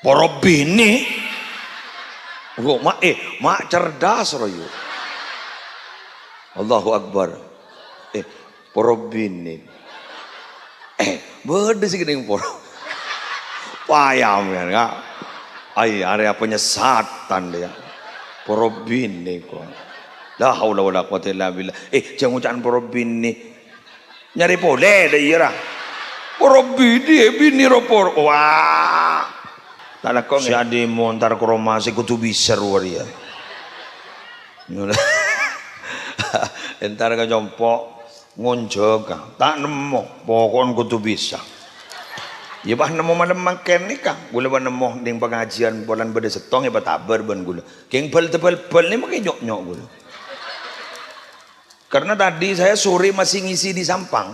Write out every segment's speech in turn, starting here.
Para bini. Mak cerdas royo. Allahu Akbar. Para bini. Beda sih gini para. Payam ya. Area penyesatan dia. Para bini kok. La haula wala quwata illa billah. Jangan ucapan para bini. Nyari boleh deh ira. Para bini ropor. Wah. Tak kok si ade montar kromasi kudu bisa waria. Entar ka jompok ngonjog tak nemu pokon kudu bisa. Ya bah nemu malam makan ni kah? Gula bah nemu ning pengajian bulan bade setong ya batabar ban gula. Keng bal ni makai nyok gula. Karena tadi saya sore masih ngisi di Sampang.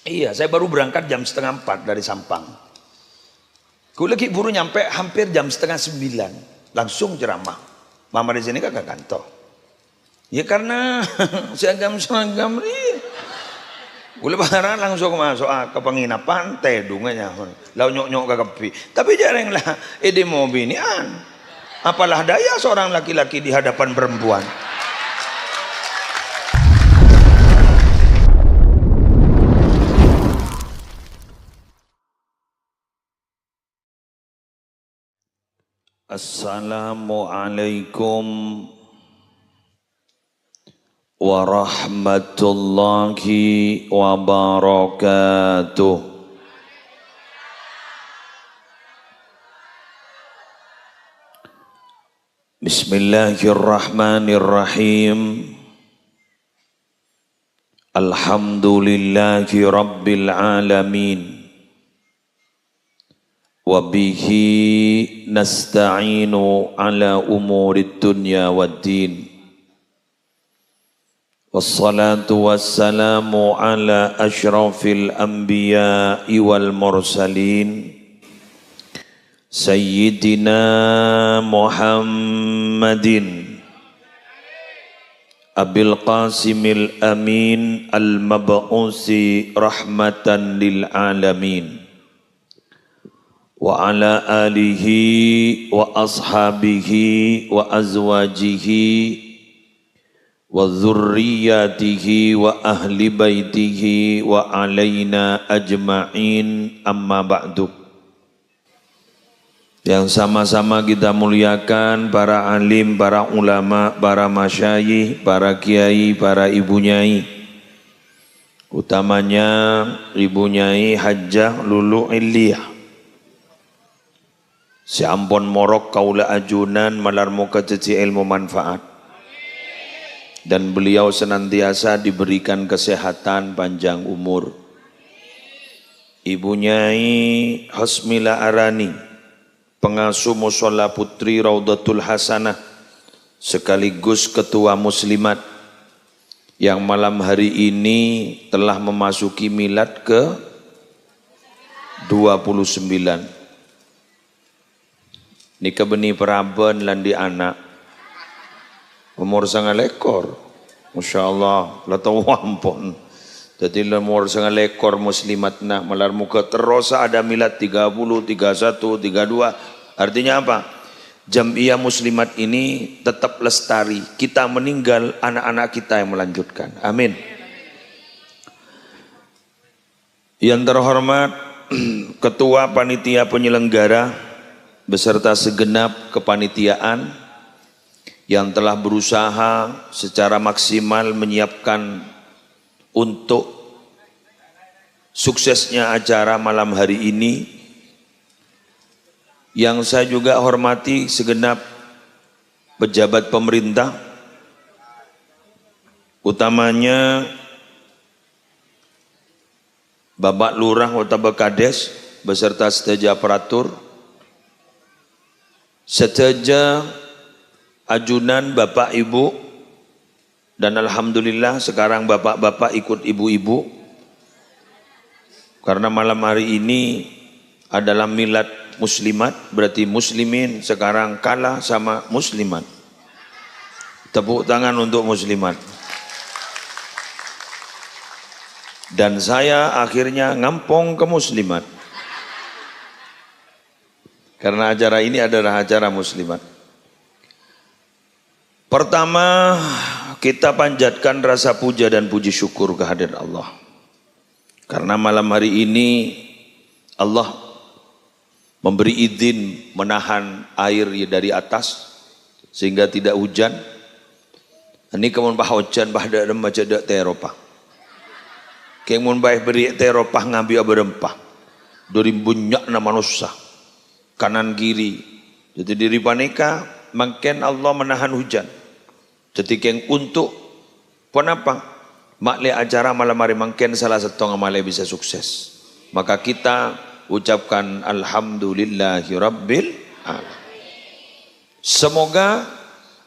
Iya, saya baru berangkat jam 3:30 dari Sampang. Gue lagi buru nyampe hampir jam 8:30, langsung ceramah. Mama di sini kagak kantor. Ya karena seragam nih. Gue lebaran langsung masuk ke penginapan teh dunganya. Lau nyok ke kepi. Tapi jarang lah mau binian. Apalah daya seorang laki-laki di hadapan perempuan. Assalamualaikum warahmatullahi wabarakatuh. Bismillahirrahmanirrahim. Alhamdulillahi rabbil alamin. Wabihi nasta'inu ala umurid dunya waddin. Wassalatu wassalamu ala ashrafil anbiya'i wal mursalin. Sayyidina Muhammadin Abil Qasimil Amin al-mab'usi rahmatan lil alamin. Wa ala alihi wa ashabihi wa azwajihi wa dzurriyyatihi wa ahli baitihi wa alaina ajma'in, amma ba'du. Yang sama-sama kita muliakan para alim, para ulama, para masyayikh, para kiai, para ibu nyai. Utamanya ibu nyai Hajjah Lulu Illiyah. Si ampun morok kaula ajunan malar muka ceci ilmu manfaat. Dan beliau senantiasa diberikan kesehatan panjang umur. Ibu Nyai Hosmila Arani, pengasuh Mushola Putri Raudatul Hasanah, sekaligus ketua muslimat, yang malam hari ini telah memasuki milad ke 29. Nika beni peraban landi anak umur 9 ekor, Masya Allah, la tahu ampun. Jadi umur 9 ekor muslimatna malar muka terus ada milad 30, 31, 32. Artinya apa? Jam'iyah muslimat ini tetap lestari. Kita meninggal, anak-anak kita yang melanjutkan. Amin. Yang terhormat Ketua Panitia Penyelenggara beserta segenap kepanitiaan yang telah berusaha secara maksimal menyiapkan untuk suksesnya acara malam hari ini. Yang saya juga hormati segenap pejabat pemerintah, utamanya Bapak Lurah Kota Bekades beserta seteja aparatur, seteja ajunan Bapak Ibu, dan alhamdulillah sekarang bapak-bapak ikut ibu-ibu, karena malam hari ini adalah milad muslimat, berarti muslimin sekarang kalah sama muslimat. Tepuk tangan untuk muslimat. Dan saya akhirnya ngampong ke muslimat. Karena acara ini adalah acara muslimat. Pertama, kita panjatkan rasa puja dan puji syukur kehadirat Allah. Karena malam hari ini Allah memberi izin menahan air dari atas sehingga tidak hujan. Ini kemun bah hujan bah dak baca dak teropah. Kemun bah beri teropah ngambil berempah. Dari bunyak nama nusa kanan kiri. Jadi diri paneka makin Allah menahan hujan. Jadi keng untuk kenapa? Makli acara malam hari makin salah satu ngamalnya bisa sukses. Maka kita ucapkan alhamdulillahi rabbil alamin. Semoga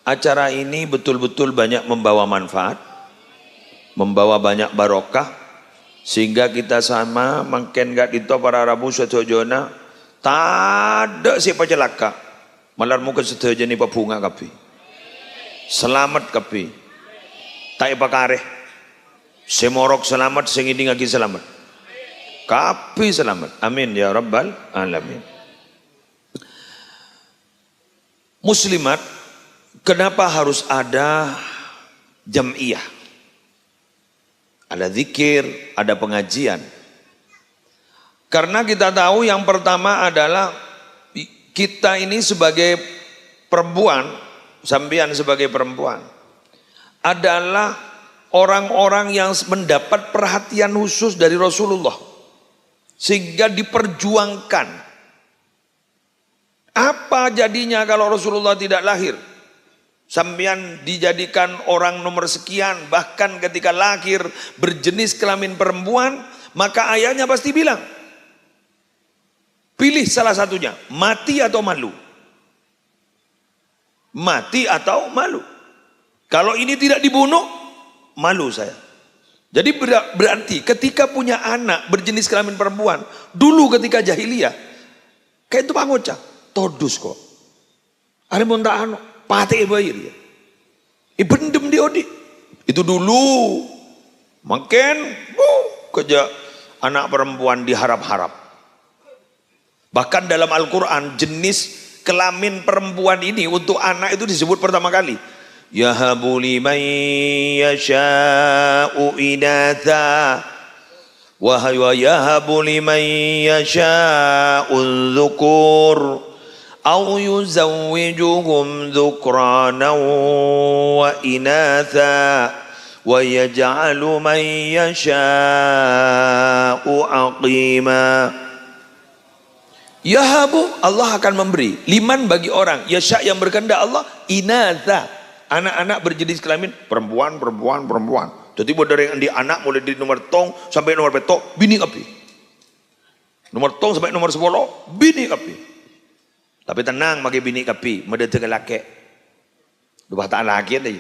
acara ini betul-betul banyak membawa manfaat, membawa banyak barokah, sehingga kita sama makin gak dito para rabu suatu jona tak ada siapa celaka. Malar muka setuju ni bunga kapi. Selamat kapi. Tak pakareh. Semorok selamat, sengidi ngaki selamat. Kapi selamat. Amin ya rabbal alamin. Muslimat, kenapa harus ada jam'iyah? Ada zikir, ada pengajian. Karena kita tahu yang pertama adalah kita ini sebagai perempuan, sampean sebagai perempuan adalah orang-orang yang mendapat perhatian khusus dari Rasulullah sehingga diperjuangkan. Apa jadinya kalau Rasulullah tidak lahir? Sampean dijadikan orang nomor sekian, bahkan ketika lahir berjenis kelamin perempuan, maka ayahnya pasti bilang, pilih salah satunya, mati atau malu. Mati atau malu. Kalau ini tidak dibunuh, malu saya. Jadi berarti ketika punya anak berjenis kelamin perempuan, dulu ketika jahiliyah, kayak itu pangocah, todus kok. Ada mau tak anu, pate bayi dia. Ibendem dia odi. Itu dulu. Makin kerja anak perempuan diharap-harap. Bahkan dalam Al-Quran jenis kelamin perempuan ini untuk anak itu disebut pertama kali. Yahabu liman yasha'u inatha wa yahabu liman yasha'u dhukur aw yuzawwijuhum dhukrana wa inatha wa yaj'alu man yasha'u aqima. Yahabu, Allah akan memberi liman bagi orang yasha yang berkehendak Allah inatha, anak-anak berjenis kelamin perempuan. Jadi dari yang di anak mulai di nomor tong sampai nomor petok bini api, nomor tong sampai nomor 10 bini api. Tapi tenang bagi bini api mendetek laki dua tak laki aja.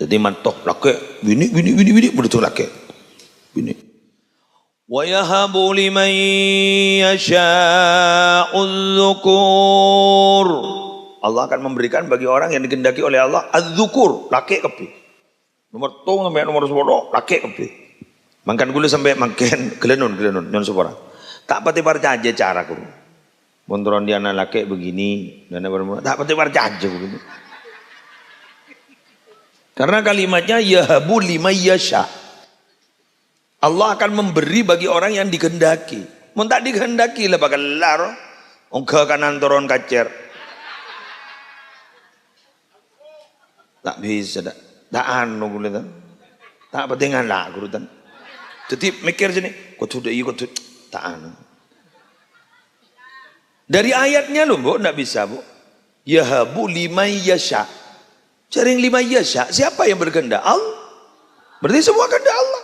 Jadi mantok laki bini mendetek laki bini. Wa yahabu liman yasha'u dzukur. Allah akan memberikan bagi orang yang dikehendaki oleh Allah az-dzukur, laki kepi. Nomor tong sampai nomor 10 laki kepi. Mangkan gula sampai mangken gelenun nyon sepora. Tak pati percaya cara guru. Montron dia anak laki begini dan tak pati percaya begini. Karena kalimatnya yahabu liman yasha'. Allah akan memberi bagi orang yang dikehendaki. Mun tak dikehendaki lah bakal lar. Ongka kanan turun kacer. Tak bisa dak. Tak anu gula tan. Tak pentingan lah guru tan. Jadi mikir sini, kau tuh tak anu. Dari ayatnya loh, Bu, enggak bisa, Bu. Yahabu liman yasha. Jaring liman yasha, siapa yang berkehendak? Allah. Berarti semua kehendak Allah.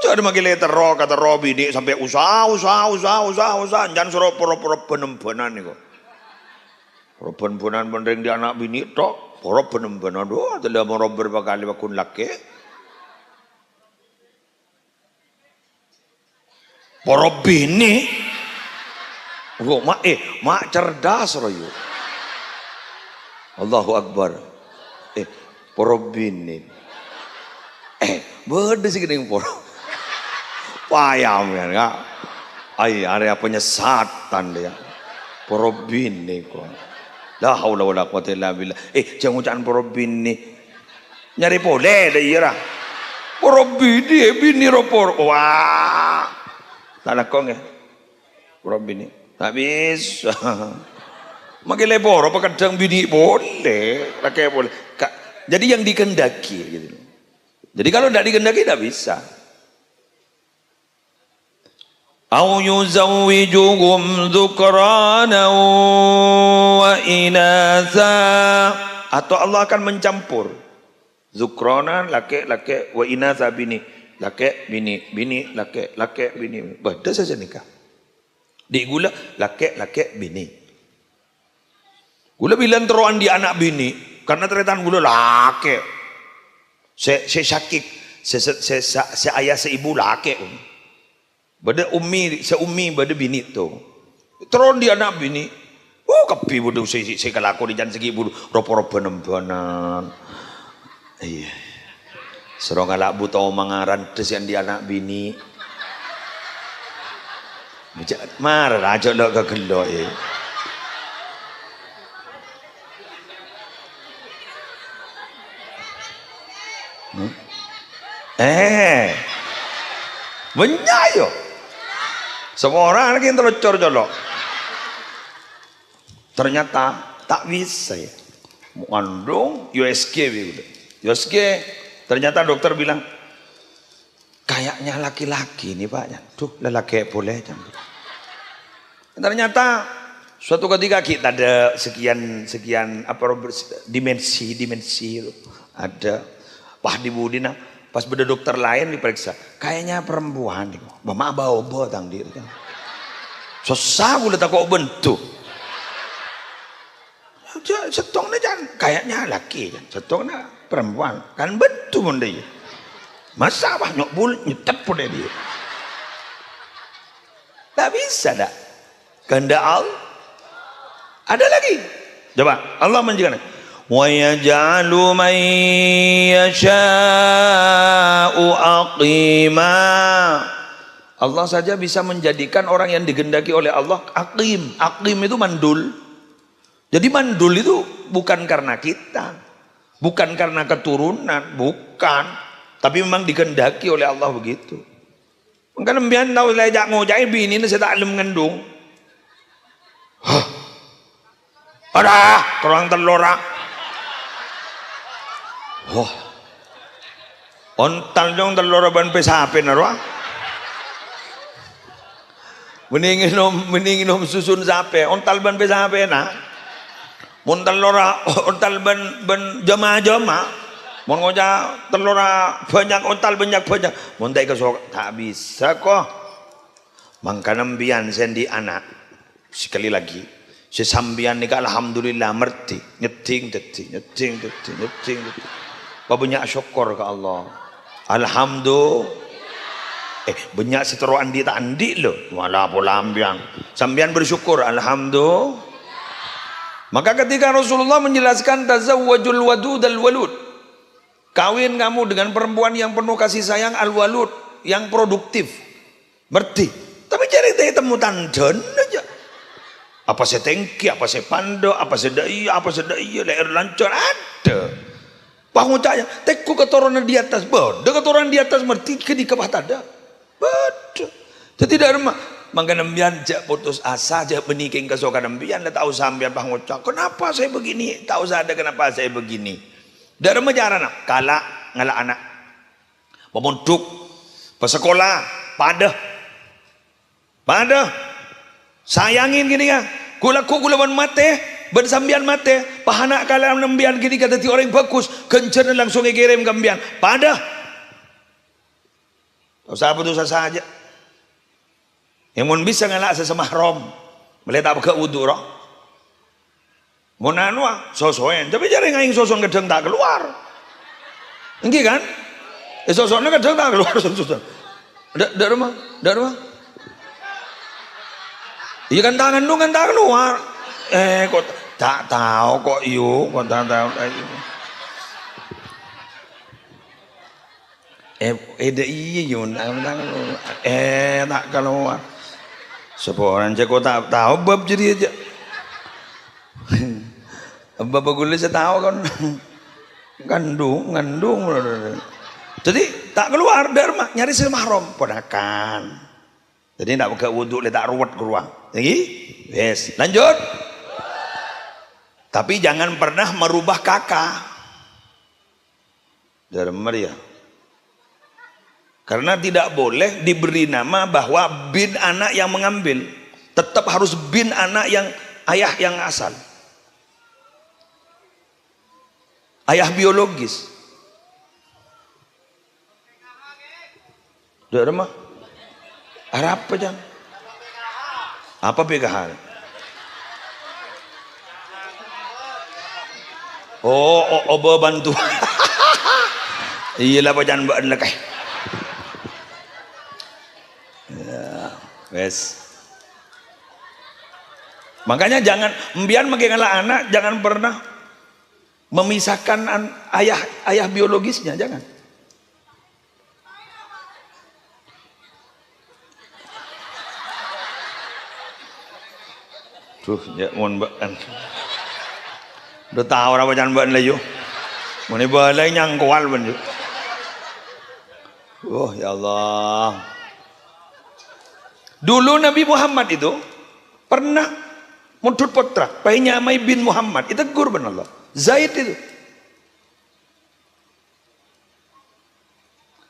Ada makin letter roh kata Robi ini sampai usaha jangan suruh poro-poro benem-benan nih kok. Poro benem-benan benereng di anak bini tok, poro benem-benan doa telah mau berapa kali wakun laki. Poro bini, mak cerdas royo. Allahu Akbar. Poro bini. Beda sih gini poro. Payam ya, Ai area penyesatan dia. Porobini kok. La haula wala quwata illa billah. Jangan ucapan porobini. Nyari boleh deh ira. Porobini bini ropor. Wah. Tak lakong ya. Porobini. Tak bisa. Makin lepor apa kadang bini boleh. Pakai boleh. Jadi yang dikendaki gitu. Jadi kalau tidak dikendaki tidak bisa. Au yuzawwijuhum dzukrana wa inatha, atau Allah akan mencampur zukrana laki-laki wa inatha bini, laki bini, bini laki bini. Beda saja nikah. Di gula laki bini. Gula bilang teruan di anak bini karena ternyata gula laki. Saya syakik, saya ayah seibu laki. Bada seumi bada bini tu. Teron dia anak bini. Kapi bodoh saya kalako di jangan segi bodoh ropo-ropo nembanan. Iya. Serong alak buta mangaran tes yang dia anak bini. Marah aja lo ke gelo banyak yo. Semua orang lagi yang terlocor jolok. Ternyata tak bisa ya. Mengandung USG begitu. USG ternyata dokter bilang kayaknya laki-laki nih Pak. Tuh lelaki boleh campur. Ternyata suatu ketika kita ada sekian apa dimensi itu ada Pak di Budina. Pas beda dokter lain diperiksa, kayaknya perempuan nih. Mama bawa tang dia kan. Susah boleh tak kok bentuk. Setongnya jangan kayaknya laki kan. Setongnya perempuan kan bentuk pun dia. Masa banyak bul nyetep pun dia. Tak bisa dah. Kehendak Allah. Ada lagi. Coba Allah menjelaskan. وَيَجْعَلُ مَنْ يَشَاءُ أَقِيمًا. Allah saja bisa menjadikan orang yang digendaki oleh Allah aqim. Aqim itu mandul. Jadi mandul itu bukan karena kita, bukan karena keturunan, bukan. Tapi memang digendaki oleh Allah begitu. Maka nembian tahu lejak ngojai bini ini saya tak alim mengandung. Ada kurang telora. Ontal dong telur ban pesape narwa. Mending nom susun sape. Ontal ban pesape na. Mun telur ontal ban jama. Mun ngoja telur banyak ontal banyak. Mun tak kesok tak bisa kok. Mangkanam bian sendi anak. Sekali lagi. Sesambian nikah alhamdulillah merti. Nyeting. Banyak syukur ke Allah. Alhamdulillah. Banyak seteruan di tak andi loh. Walau pola ambian. Sambian bersyukur. Alhamdulillah. Maka ketika Rasulullah menjelaskan tazawwajul wadud al-walud. Kawin kamu dengan perempuan yang penuh kasih sayang al-walud. Yang produktif. Merti. Tapi cari temu tandan aja. Apa saya tengki, apa saya pando, apa saya dai, leher lancor ada. Pengucapnya, teku keturunan di atas, bodoh keturunan di atas merti ke di kebah tada, bodoh. Jadi tidak remah, maka nembian jak putus asa, jak beniking kesokan nembian, dah tahu sambian pengucap, kenapa saya begini, tahu saya kenapa saya begini. Tidak remah jaran, kala ngala anak, memunduk, pesekolah, pada, sayangin gini kan, gula ban mate. Bersambian mate, pahana kalam nembian gini kata ti orang bagus, kencan langsung ngirim gambian. Pada, usaha putus asa saja. Yang mun bisa ngalak sesama rom, melihat apa ke wudu roh. Mun anu sosoen, tapi jare ngaing soson kadang tak keluar. Engki kan? Sosone kadang tak keluar soson. Dak rumah. Iya kan tangan dong kan tak keluar. Kok tak tahu kok yuk, kok tak tahu iya yun, tak keluar. Seorang cek tak tahu bab jadi aja. Bapak gula saya tahu kan. Ngandung. Jadi tak keluar dari rumah nyari si mahram ponakan. Jadi tak buka wudhu letak ruwet keluar. Lagi, yes. Lanjut. Tapi jangan pernah merubah kakak. Dari Maria. Karena tidak boleh diberi nama bahwa bin anak yang mengambil. Tetap harus bin anak yang ayah yang asal. Ayah biologis. Udah mah. Arab apa jangan? Apa PKH? Oh, bantu. Iyalah pajan mbak lekeh. Ya, wes. Makanya jangan mbian mengenal anak, jangan pernah memisahkan ayah biologisnya, jangan. Tuh, ya mohon mbak. Udah tahu apa jangan mbak layu. Mau ni balai nyangkual pun. Oh ya Allah. Dulu Nabi Muhammad itu pernah mudut putra, Nyamai bin Muhammad. Itu tegur benar Allah. Zaid itu.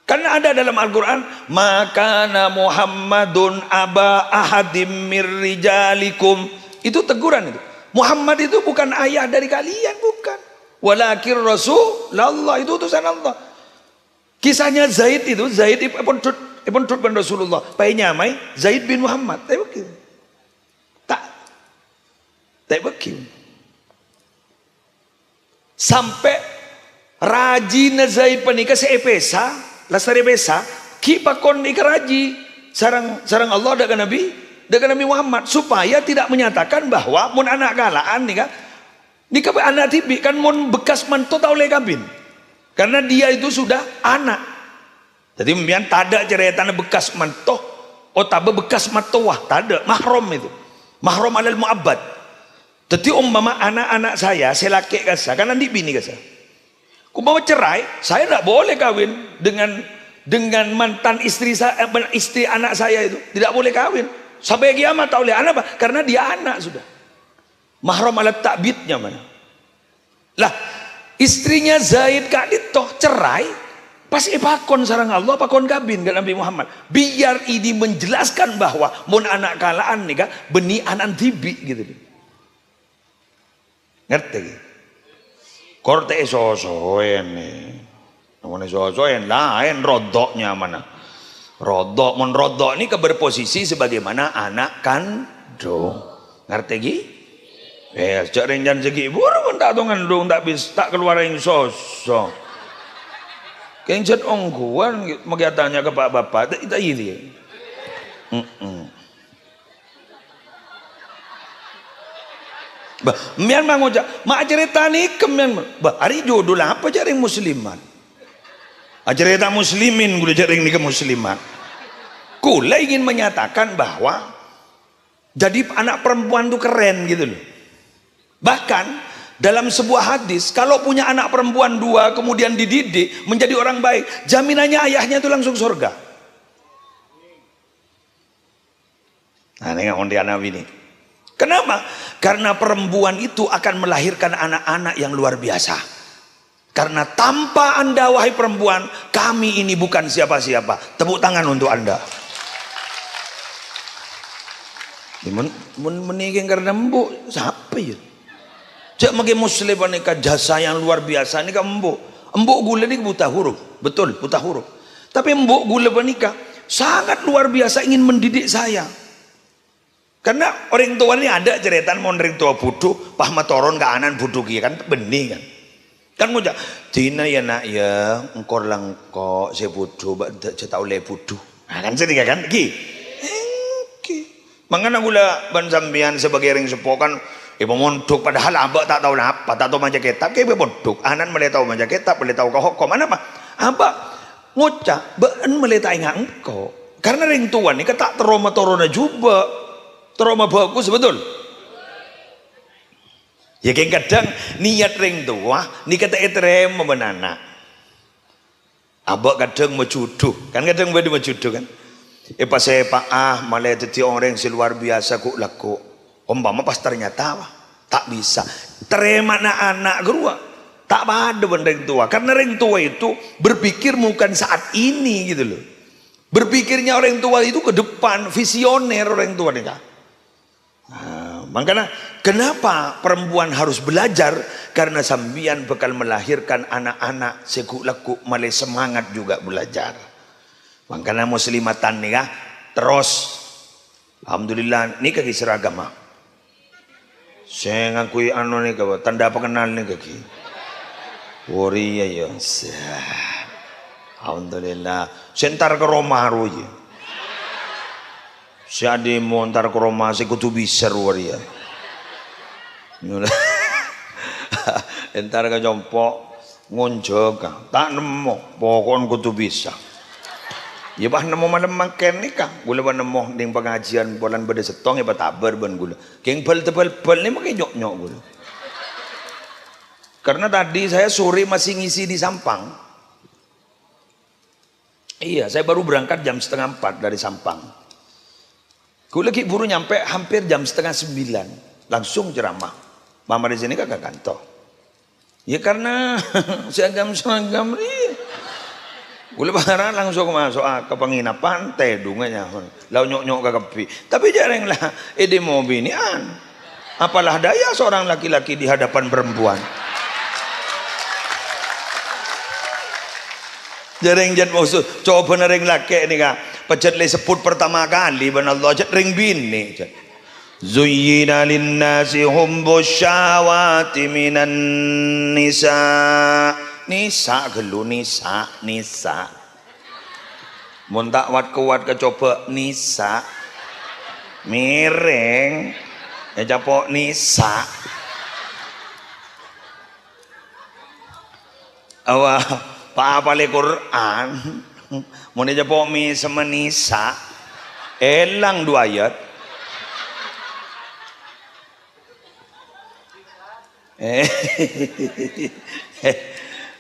Karena ada dalam Al-Quran, makana Muhammadun aba ahadim mir rijalikum. Itu teguran itu. Muhammad itu bukan ayah dari kalian, bukan. Walakin Rasulullah, itu utusan Allah. Kisahnya Zaid itu, Zaid ibn Rasulullah. Nyamai Zaid bin Muhammad. Tak begitu. Sampai rajin Zaid penikah seepesa, lasari besa, ki pakon nikah raji. Sarang Allah dengan Nabi Muhammad supaya tidak menyatakan bahwa mun anak galaan nikah anak tibi kan mun bekas mantu tak oleh kabin. Karena dia itu sudah anak. Jadi mbian tada cerita bekas mantu, bekas matuah, tada mahram itu. Mahram alal muabbad. Jadi umpama anak-anak saya laki kasa, kan nanti bini kasa. Kumpama cerai, saya tidak boleh kawin dengan mantan istri anak saya itu. Tidak boleh kawin. Sampai kiamat tak boleh. Anak apa? Karena dia anak sudah. Mahram alat takbidnya mana? Lah, istrinya Zaid Kak Dito cerai, pas pakon sarang Allah, pakon kabin ke Nabi Muhammad. Biar ini menjelaskan bahwa mun anak kalaan nih kak, beni anak tibi gitu. Ngerti? Korte sosoen nih. Namanya sosoen lain rodoknya mana? Rodok ini berposisi sebagaimana anak kandung. Ngerti gi? Sejak renjan segi buru tak tahu ngandung tak bisa tak keluar yang sosok. Kencat ongguan mengatanya ke Pak Bapak tak itu. Bah, mian mangujak, mak cerita ni kemian. Bah, hari jodoh lah apa jaring musliman? Cerita muslimin gula jaring ni ke musliman. Kula ingin menyatakan bahwa jadi anak perempuan itu keren gitu loh. Bahkan dalam sebuah hadis, kalau punya anak perempuan 2 kemudian dididik menjadi orang baik, jaminannya ayahnya itu langsung surga. Nah, ini anak ini. Kenapa? Karena perempuan itu akan melahirkan anak-anak yang luar biasa. Karena tanpa Anda wahai perempuan, kami ini bukan siapa-siapa. Tepuk tangan untuk Anda. Meninggal karena mbok siapa ya? Cek mungkin muslim nikah jasa yang luar biasa ini kan mbok gula ini buta huruf, betul buta huruf. Tapi mbok gula nikah sangat luar biasa ingin mendidik saya. Karena orang tua ini ada cerita mon orang tua bodoh, pahma toron ke anan bodoh kan bening kan. Kan ngucap, Tina ya nak ya, engkor langkok saya bodoh, saya tahu le bodoh. Nah, kan sedih kan? Mangana gula ban sambian sebagai orang sepokan ibu mondok padahal abak tak tahu apa, tak tahu macam kitab, kayak mondok. Anan boleh tahu macam kitab, boleh tahu kau hukum mana apa? Abak ngucap, ben boleh tahu engkau. Karena orang tua ni tak teroma torona juga. trauma bagus betul. Ya kadang niat ring tua ni kata terima benana. Abak kadang mencuduh, kan kadang beda mencuduh kan. Pas saya malah jadi orang yang luar biasa kok laku. Umpama pas ternyata tak bisa. Terima anak gerua tak ada ring tua. Karena ring tua itu berpikir bukan saat ini gitu loh. Berpikirnya orang tua itu ke depan, visioner orang tua nih. Makanya kenapa perempuan harus belajar? Karena sambian bakal melahirkan anak-anak sekuk-lekuk malah semangat juga belajar. Makanya muslimatan nih ya, terus alhamdulillah ini kaki seragam mah. Saya ngakui anu nih kau tanda pengenal nih kaki. Wori ya. Alhamdulillah. Sentar ke Roma roye. Siade montar ke Roma se kutu bisa waria. Entar ke jompo ngonjok tak nemu pokon kutu bisa. Ya bah nemu mana makan ni kah? Gula bah nemu ding pengajian bulan beda setong ya batabar ban gula. Keng pel ni makai nyok gula. Karena tadi saya sore masih ngisi di Sampang. Iya, saya baru berangkat jam 3:30 dari Sampang. Gue lagi buru nyampe hampir jam 8:30, langsung ceramah. Mama di sini kagak kantor. Ya karena seragam nih. Gue lebaran langsung masuk ke penginapan teh dunganya. Lau nyok ke kepi. Tapi jarang lah ide mau binian. Apalah daya seorang laki-laki di hadapan perempuan. Jarang jad maksud coba nering laki ini kak. Pecet le sebut pertama kali ben Allah jet ring bini. Zuyyina linnasi hubbus syawati minan nisa. Nisa gelu nisa. Mun tak kuat kecoba nisa. Miring. Ya capok nisa. Awah, apa le Quran? Mau aja pomi sama nisa elang 2 ayat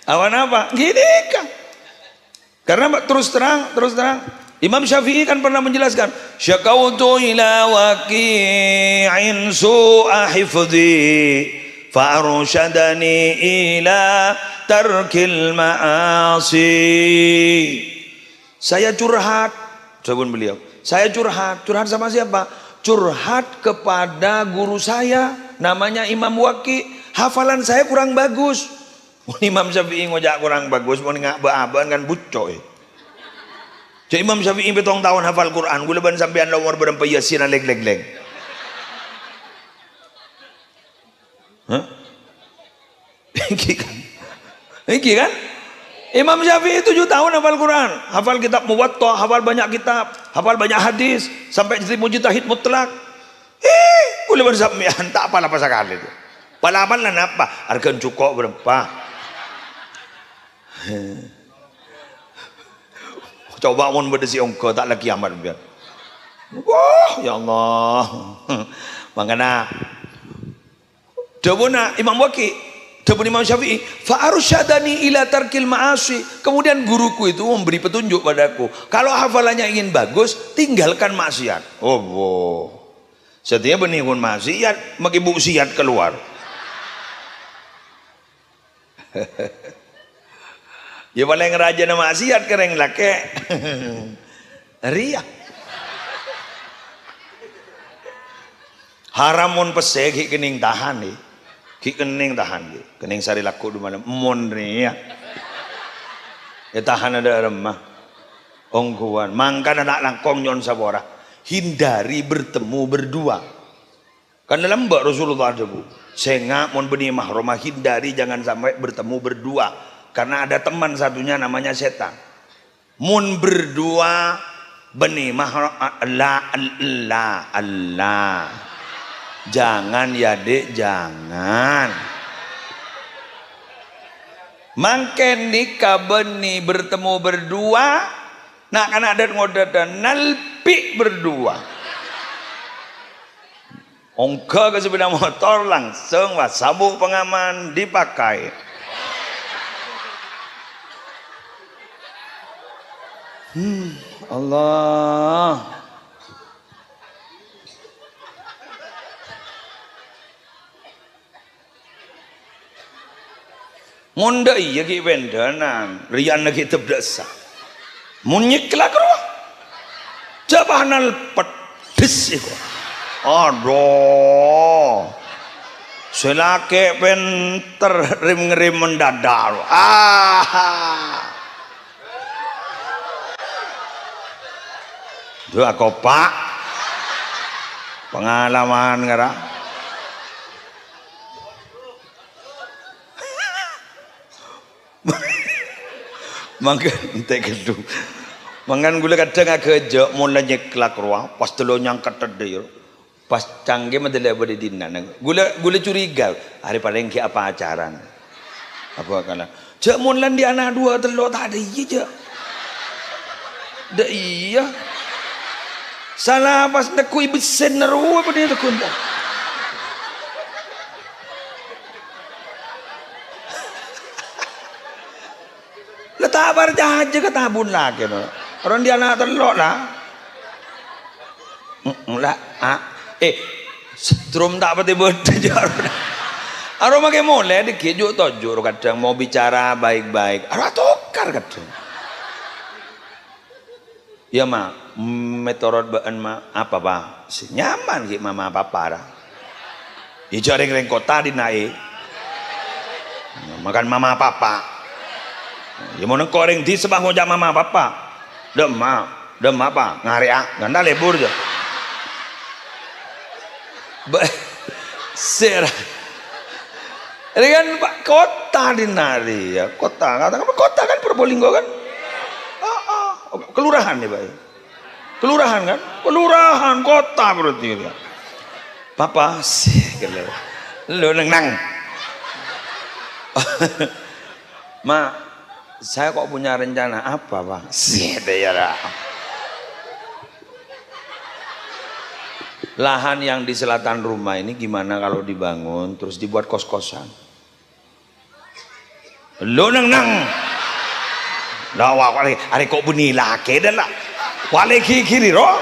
awan apa gini kan karena terus terang Imam Syafi'i kan pernah menjelaskan syakautu ila waqi'in su'a hifdhi fa'arsyadani ila tarkil ma'asi. Saya curhat, sabun beliau. Saya curhat sama siapa? Curhat kepada guru saya, namanya Imam Waqi. Hafalan saya kurang bagus. Imam Syafi'i ngojak kurang bagus, mau ngak beaban kan bucoy. Jadi Imam Syafi'i betong tahun hafal Quran, gue leban sampean nomor berempat yasin leg. Hah? Iki kan? Imam Syafi'i 7 tahun hafal Quran, hafal kitab Muwatta, hafal banyak kitab, hafal banyak hadis, sampai jadi mujtahid mutlak. Boleh bersampean tak apa sekali itu. Palapan lah apa? Harga cukup berapa? Coba mun berdesi ongko tak lagi amat biar. Wah, ya Allah. Makanya Dawuna Imam Waqi Dawun Imam Syafi'i fa'arsyadani ila tarkil ma'asi. Kemudian guruku itu memberi petunjuk padaku, kalau hafalannya ingin bagus tinggalkan maksiat. Oh setiap benihun maksiat mengibu siat keluar. Ya paling ngeraja nama maksiat kereng lake riak haramun pesegi kening tahan nih. Ki kening tahan gitu, kening sari laku di mana mon ria, ya tahan ada remah, ongkuan, mangkan anak langkong nyon sabora, hindari bertemu berdua, kan dalam mbak Rasulullah ada bu, sengak mon benih mahromah hindari jangan sampai bertemu berdua, karena ada teman satunya namanya setan, mon berdua benih mahromah Allah. Jangan ya dek, jangan. Mangken nikah beni bertemu berdua, nak kan ada ngodat dan nalpi berdua. Ongga ke sepeda motor langsung wah sabuk pengaman dipakai. Allah. Munda iya ki wendanan, riyan lagi tebdasa. Munyik lah karo. Jabanal pedes iku. Aduh. Selake penter rim-rim mendadak. Dua kopak. Pengalaman ngara. Mangkan ente gedung. Mangan gula kadang agak mulai nyeklak ruang pas telo nyangkat tadi pas canggih medele bade dina gula curiga hari paling ki apa acaran apa kana jak mulan di anak dua telo tak ada iya jak da iya salah pas nekui besen naru apa dia tekun letak barja aja ketabun lagi no. Orang dia anak telok lah. Lah, setrum tak pati beda. Aro make mulai dikejuk tojo kadang mau bicara baik-baik. Aro tukar kadang. Ya ma, metorot baan ma apa ba? Nyaman ki mama papa dah. Ijo reng-reng kota dinai. Makan mama papa. Ya mau nengkoreng di sebah ngojak mama papa. Dem apa? Ngari ganda lebur je. Ser. Ini kan Pak kota dinari ya, kota. Katakan kota kan Probolinggo kan? Kelurahan nih, Pak. Kelurahan kan? Kelurahan kota berarti ya. Papa sih kalau lu nang. Ma, saya kok punya rencana apa bang? Siapa ya lah. Lahan yang di selatan rumah ini gimana kalau dibangun terus dibuat kos-kosan? Lo nang. Lah wale are kok beni lake dah lah. Wale kiri roh.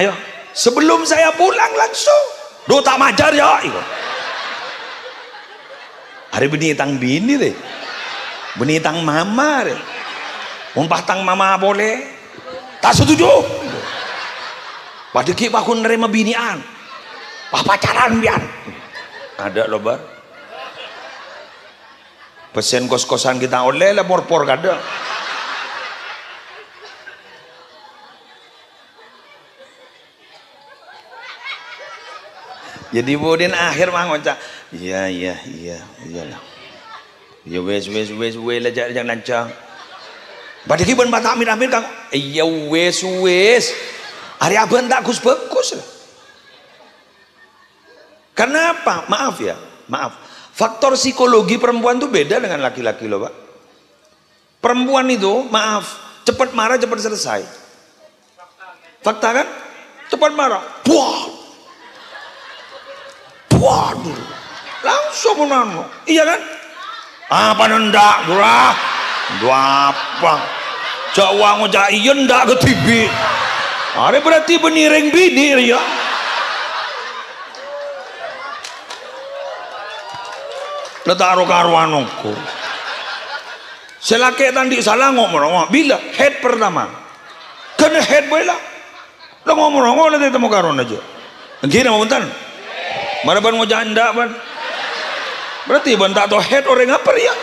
Ayo sebelum saya pulang langsung. Do tak majar ya. Hari beni tang bini deh, beni tang mama deh, umpah tang mama boleh, tak setuju. Pada kita aku nerima binian, pacaran biar. Ada loh bar, pesen kos-kosan kita oleh lah por kada. Jadi budin akhir mah ngocak, iya lah, ya wes lah jangan lancang. Pada kiban bata amir kang, iya wes, hari abang tak bagus lah. Kenapa? Maaf. Faktor psikologi perempuan tuh beda dengan laki-laki loh pak. Perempuan itu maaf, cepat marah cepat selesai. Fakta kan? Cepat marah, buah. Waduh, langsung menang. Iya kan? Apa nendak, durah? Dua apa? Jawa ngojak iya ndak ke TV. Ada berarti beniring bini ya. Letak karuanku. Selake tadi salah ngomong. Bila head pertama, kena head boy lah. Lo ngomong lah temu karuan aja. Gini mau bentar. Mana ban mau janda ban? Berarti ban tak tahu head orang apa ya?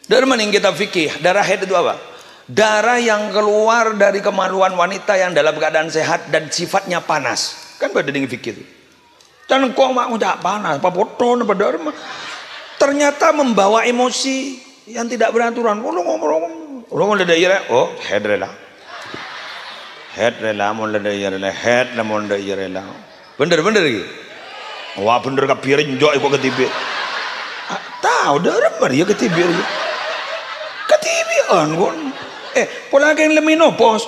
Dari mana yang kita fikih? Darah head itu apa? Darah yang keluar dari kemaluan wanita yang dalam keadaan sehat dan sifatnya panas. Kan pada dengan fikih itu. Dan kok mak udah panas, apa boton, apa darah? Ternyata membawa emosi yang tidak beraturan. Ngomong ada daerah. Oh, head rela. Head rela mon lada rela head la mon da rela bener gitu wah bener ka piring jok kok ketibe tahu dah remar ya ketibe Perhatian kon. Pola keng leminopos.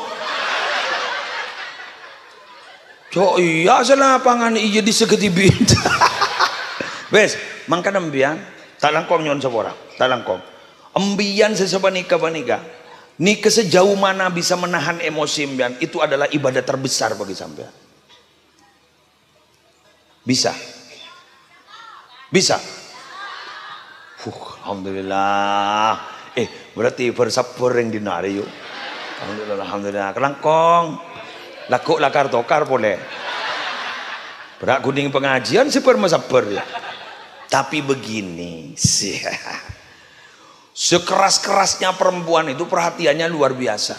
Cok iya salah pangan iya disegeti binta. Wes, mangka embian tak langkong nyon sepora, tak langkong. Embian sesebanika banika. Nika sejauh mana bisa menahan emosi embian, itu adalah ibadah terbesar bagi sampean. Bisa. Bisa. Alhamdulillah. Berarti bersapur yang dinari yuk. Alhamdulillah, alhamdulillah. Kelangkong. Lakuk lakar tokar boleh. Berak kuning pengajian super masaper ya. Tapi begini sih. Sekeras-kerasnya perempuan itu perhatiannya luar biasa.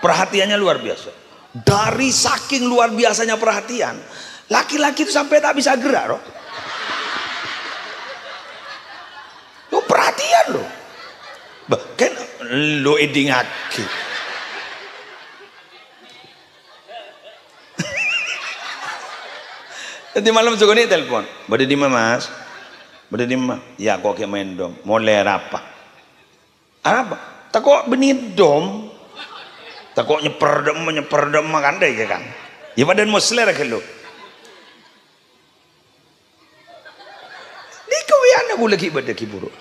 Perhatiannya luar biasa. Dari saking luar biasanya perhatian, laki-laki itu sampai tak bisa gerak loh. Lo perhatian loh. Bahkan lo edingaki. Nanti malam suka nih telepon. Bade di mana mas? Bade di mana? Ya kok kayak main dom. Mulai apa? Apa? Tak kok benih dom. Tak kok nyeper dom makan deh ya kan? Ya badan mau selera ke lo. Ini kawian aku lagi pada kiburu.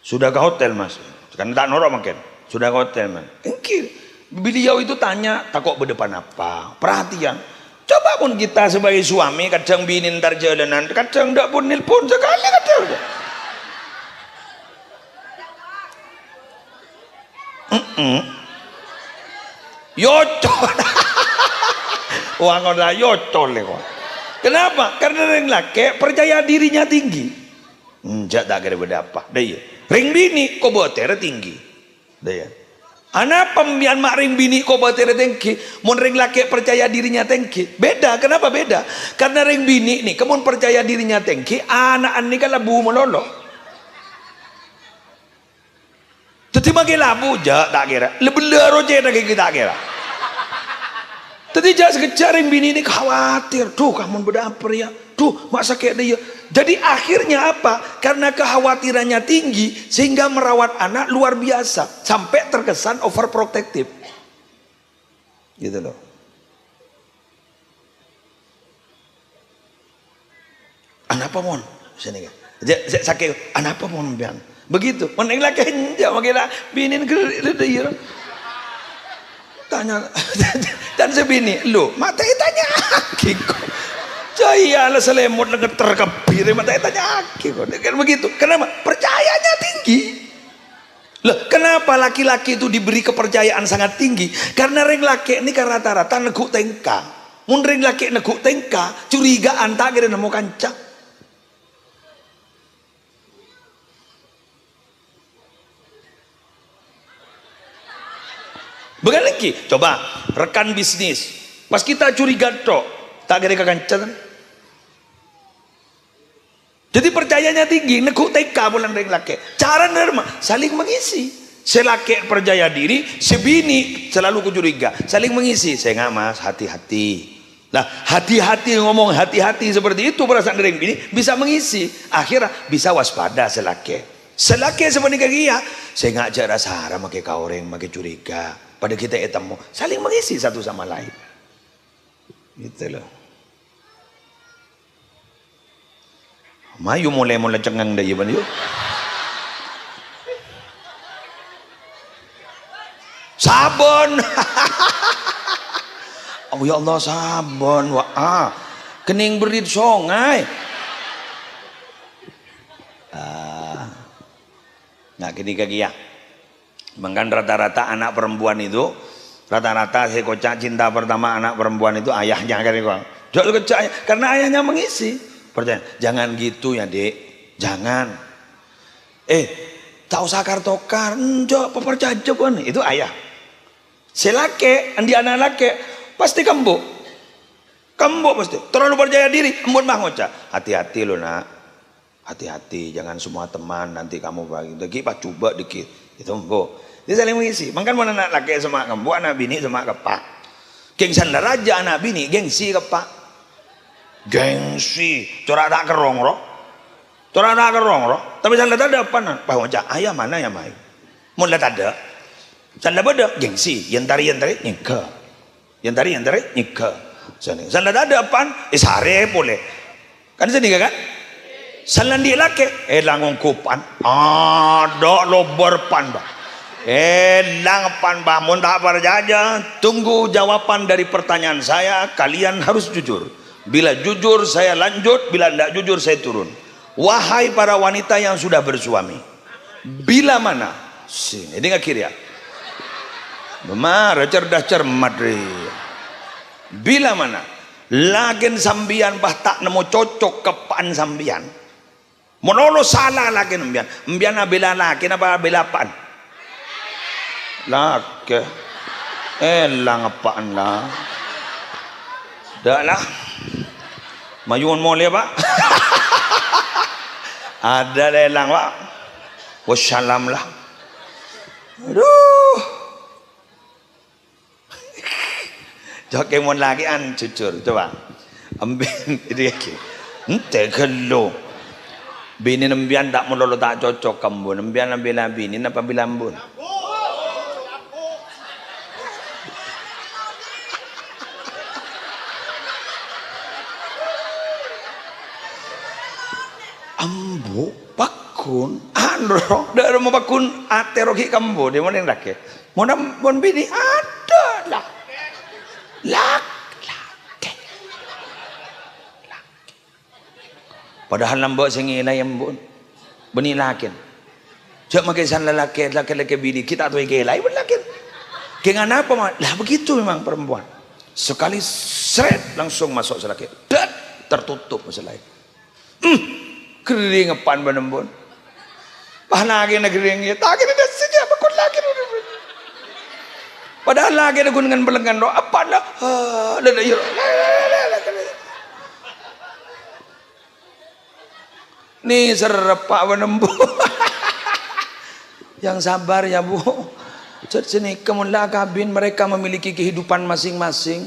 Sudah ke hotel mas? Kan tak norok makan. Sudah ke hotel mas? Engkir. Beliau itu tanya, tak kok berdepan apa? Perhatian. Coba pun kita sebagai suami kadang bini ntar jalanan, kadang ndak pun nelpon sekali kadang. Yocol. Wah ngono yocol kok. Kenapa? Karena ring laki percaya dirinya tinggi. Jak tak kira berapa. Daya. Ring bini kok botere tinggi. Daya. Anak pembian mak ring bini kok botere tinggi, mun ring laki percaya dirinya tinggi. Beda, kenapa beda? Karena ring bini nih, kemun percaya dirinya tinggi, anak ini kan labu melolo. Tadi makin labu, jak tak kira. Lebih roje tak kita kira. Tadi jak sekejap ring bini ini khawatir. Duh, kamu berdaper ya. Duh, masa kayak dia. Jadi akhirnya apa? Karena kekhawatirannya tinggi sehingga merawat anak luar biasa sampai terkesan overprotective. Gitu loh. Anak apa mon? Sini kan. Sakit. Anak apa mon biang? Begitu. Meneng lagi enggak makanya binin ke dia. Tanya dan sebini, lu mata tanya kiko. Jaya lah selemut ngeter kebir mata tanya kiko. Kan begitu. Kenapa? Percayanya tinggi. Loh, kenapa laki-laki itu diberi kepercayaan sangat tinggi? Karena ring laki ini kan rata-rata neguk tengka. Mun ring laki neguk tengka, curigaan tak kira nemu kancak. Bukan lagi, coba rekan bisnis, pas kita curiga tok, tak kira kekancan. Jadi percayanya tinggi, neguk TK bulan ring laki. Cara normal, saling mengisi. Selaki percaya diri, sebini selalu kecuriga, saling mengisi. Saya nggak mas, hati-hati. Nah, hati-hati ngomong hati-hati seperti itu perasaan ring bini bisa mengisi. Akhirnya bisa waspada selaki. Selaki seperti kayak saya nggak cara sahara makai kau ring, makai curiga. Pada kita etemu saling mengisi satu sama lain. Gitu loh. Mayu mulai cengang dah iban yuk. Sabun. Oh ya Allah sabun. Wah, kening berit songai. Nggak gini kaki ya. Bahkan rata-rata anak perempuan itu, rata-rata saya kocak cinta pertama anak perempuan itu ayahnya kan itu. Jangan kocak karena ayahnya mengisi. Percaya, jangan gitu ya dek, jangan. Tak usah kartokar, enjok pepercaya kan itu ayah. Selake, andi anak lake pasti kembuk pasti. Terlalu percaya diri, embun mah ngocak. Hati-hati lo nak, hati-hati, jangan semua teman nanti kamu bagi. Deki pak coba dikit, itu embuk. Dia saling mengisi. Mangkan mana anak laki sama kamu, anak bini sama kepak. Gengsan raja anak bini, gengsi kepak. Gengsi, corak tak kerong roh. Corak tak kerong roh. Tapi salah tak ada apa nak? Pak Wajah, ayah mana yang main? Mula tak ada. Salah ada gengsi. Yang tari nyeka. Yang tari nyeka. Salah tak ada apa? Sare boleh. Kan sini kan? Salah dia laki. Langung kupan. Ada lobar pan bah. Lang pan bah. Mun tak berjaja. Tunggu jawaban dari pertanyaan saya. Kalian harus jujur. Bila jujur saya lanjut, bila tidak jujur saya turun. Wahai para wanita yang sudah bersuami, bila mana? Sini, ini akhir ya. Memar, cerdas cermat. Bila mana? Lagen sambian bah tak nemu cocok kepan sambian. Menolo salah lagi sambian. Sambian bila laki apa bila pan? Laki. Lang apaan lah? Dah lah. Mayun mau lihat pak? Ada lelang pak? Wassalam lah. Aduh. Jok mau lagi an jujur coba. Ambil itu lagi. Ente kalau bini nembian tak melolo tak cocok kamu. Nembian bila bini apa bila ambun? Ambo pakun andro dah mau pakun aterogi kambo dia mau yang rakyat mau mon bini ada lah laki padahal lambo sengila yang bun beni lakin cak makin sana laki bini kita tuh gelai pun lakin kengan apa mah lah begitu memang perempuan sekali seret langsung masuk selaki dan tertutup masalah kering apan benembun bah lagi negeri yang tak kira dah sejak bakun lagi padahal lagi ada gunungan belengan doa apa lah nih serapa benembun yang sabar ya bu sini kemulah kabin mereka memiliki kehidupan masing-masing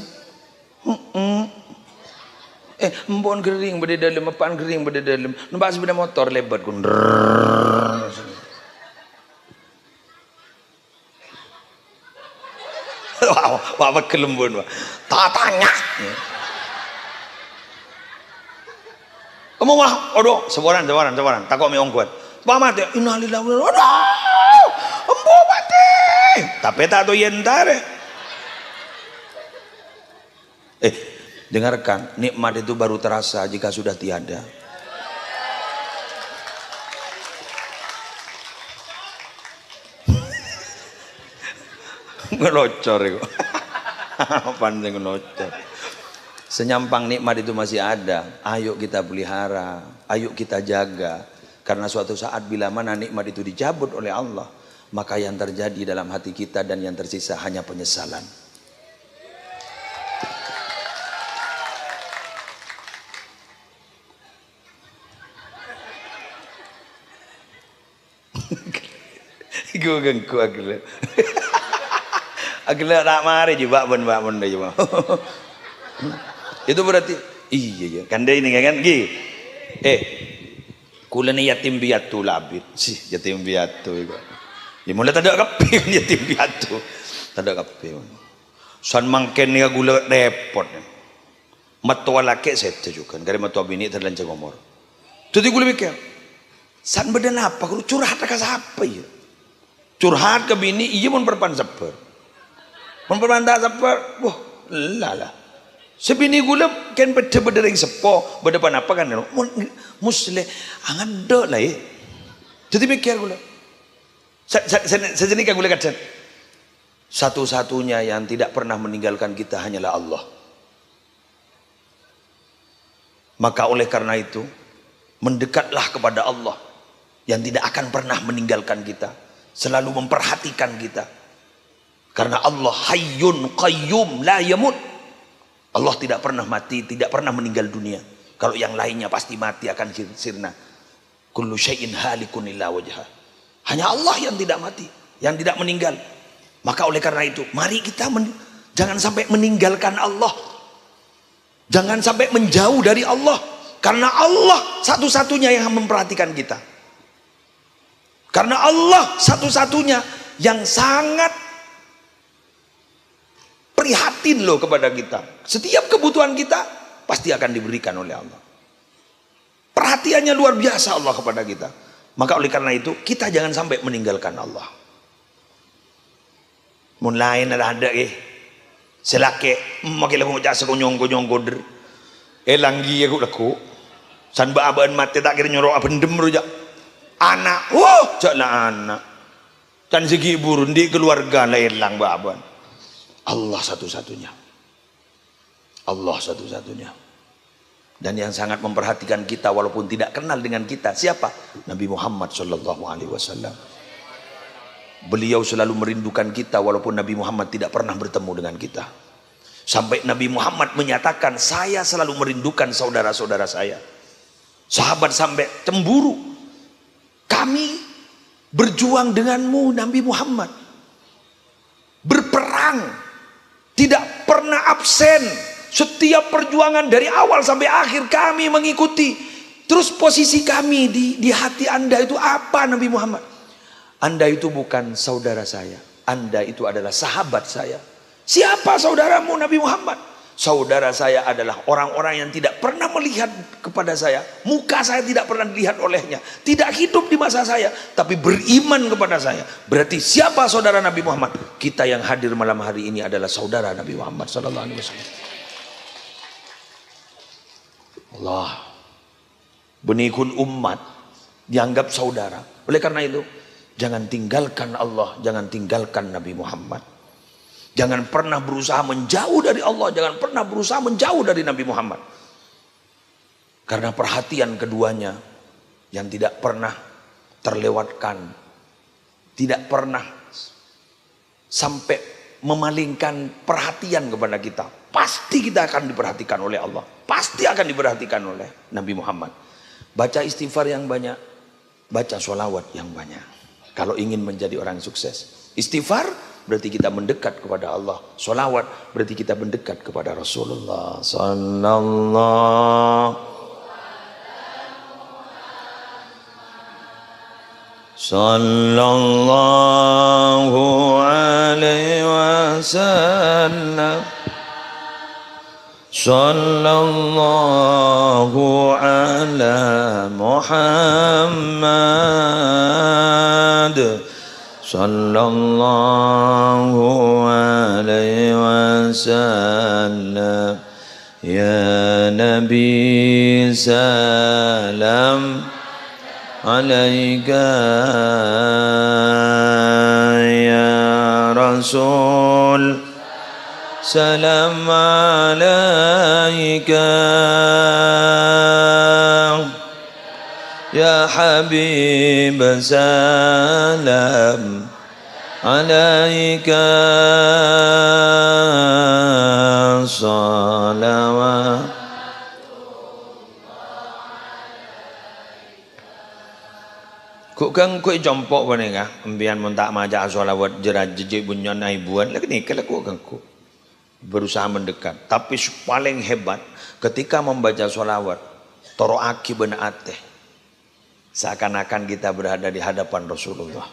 embon kering berde dalam apaan kering berde dalam nampak sepeda motor lebat kun wah kelembun wah tak tanya kamu mah aduh sebaran takut mi ongkuan pak mati innalillahi wa inna aduh embo mati tapi tak tu yentar dengarkan, nikmat itu baru terasa jika sudah tiada. Ngelocor itu. Pandai ngelocor. Senyampang nikmat itu masih ada. Ayo kita pelihara, ayo kita jaga. Karena suatu saat bila mana nikmat itu dicabut oleh Allah, maka yang terjadi dalam hati kita dan yang tersisa hanya penyesalan. Gue gengku agak tak mari juga bun juga. Itu berarti iya kan dia ini kan gini kula ni yatim piatu labit sih yatim piatu itu ya mulai tak ada kape yatim piatu tak ada kape san mangken ni gula repot matua laki saya juga kan matua bini terlanjur ngomor jadi gula mikir san badan apa kalau curhat ke siapa ya curhat ke bini iya mun perpan sabar mun perpan tak sabar wah lala sebini gula kan beda-beda yang sepo berdepan apa kan musle angan do lah ya jadi mikir gula sejenis gula kata satu-satunya yang tidak pernah meninggalkan kita hanyalah Allah maka oleh karena itu mendekatlah kepada Allah yang tidak akan pernah meninggalkan kita selalu memperhatikan kita karena Allah hayyun qayyum la yamut Allah tidak pernah mati tidak pernah meninggal dunia kalau yang lainnya pasti mati akan sirna kullu syai'in halikun illa wajha hanya Allah yang tidak mati yang tidak meninggal maka oleh karena itu mari kita jangan sampai meninggalkan Allah jangan sampai menjauh dari Allah karena Allah satu-satunya yang memperhatikan kita Karena Allah satu-satunya yang sangat prihatin loh kepada kita. Setiap kebutuhan kita pasti akan diberikan oleh Allah. Perhatiannya luar biasa Allah kepada kita. Maka oleh karena itu kita jangan sampai meninggalkan Allah. Mulai ada selake makin lagu jasa nyongko der langgi aku laku san baaban mati tak kira nyoro abendem rujak anak jaklah anak kan segi burun di keluarga lah elang baaban. Allah satu-satunya, Allah satu-satunya. Dan yang sangat memperhatikan kita walaupun tidak kenal dengan kita siapa? Nabi Muhammad Shallallahu Alaihi Wasallam. Beliau selalu merindukan kita walaupun Nabi Muhammad tidak pernah bertemu dengan kita. Sampai Nabi Muhammad menyatakan, saya selalu merindukan saudara-saudara saya. Sahabat sampai cemburu. Kami berjuang denganmu Nabi Muhammad. Berperang. Tidak pernah absen. Setiap perjuangan dari awal sampai akhir kami mengikuti. Terus posisi kami di hati Anda itu apa Nabi Muhammad? Anda itu bukan saudara saya. Anda itu adalah sahabat saya. Siapa saudaramu Nabi Muhammad? Saudara saya adalah orang-orang yang tidak pernah melihat kepada saya. Muka saya tidak pernah dilihat olehnya. Tidak hidup di masa saya. Tapi beriman kepada saya. Berarti siapa saudara Nabi Muhammad? Kita yang hadir malam hari ini adalah saudara Nabi Muhammad Sallallahu Alaihi Wasallam. Allah. Benikun umat dianggap saudara. Oleh karena itu, jangan tinggalkan Allah, jangan tinggalkan Nabi Muhammad. Jangan pernah berusaha menjauh dari Allah, jangan pernah berusaha menjauh dari Nabi Muhammad. Karena perhatian keduanya yang tidak pernah terlewatkan, tidak pernah sampai memalingkan perhatian kepada kita. Pasti kita akan diperhatikan oleh Allah, pasti akan diperhatikan oleh Nabi Muhammad. Baca istighfar yang banyak, baca sholawat yang banyak. Kalau ingin menjadi orang sukses, istighfar berarti kita mendekat kepada Allah. Sholawat berarti kita mendekat kepada Rasulullah Sallallahu alaihi wasallam. Sallallahu ala Muhammad. Sallallahu alaihi wasallam. Ya Nabi salam alaika, ya Rasul salam alaika, ya Habib salam alaika, salawat. Kuk kang kue jompok bane ka embian mun tak maca sholawat jerat jejik bunyon aibuan lagi nih kalau kuk kang kuk berusaha mendekat. Tapi paling hebat ketika membaca sholawat toroaki benaate, seakan-akan kita berada di hadapan Rasulullah.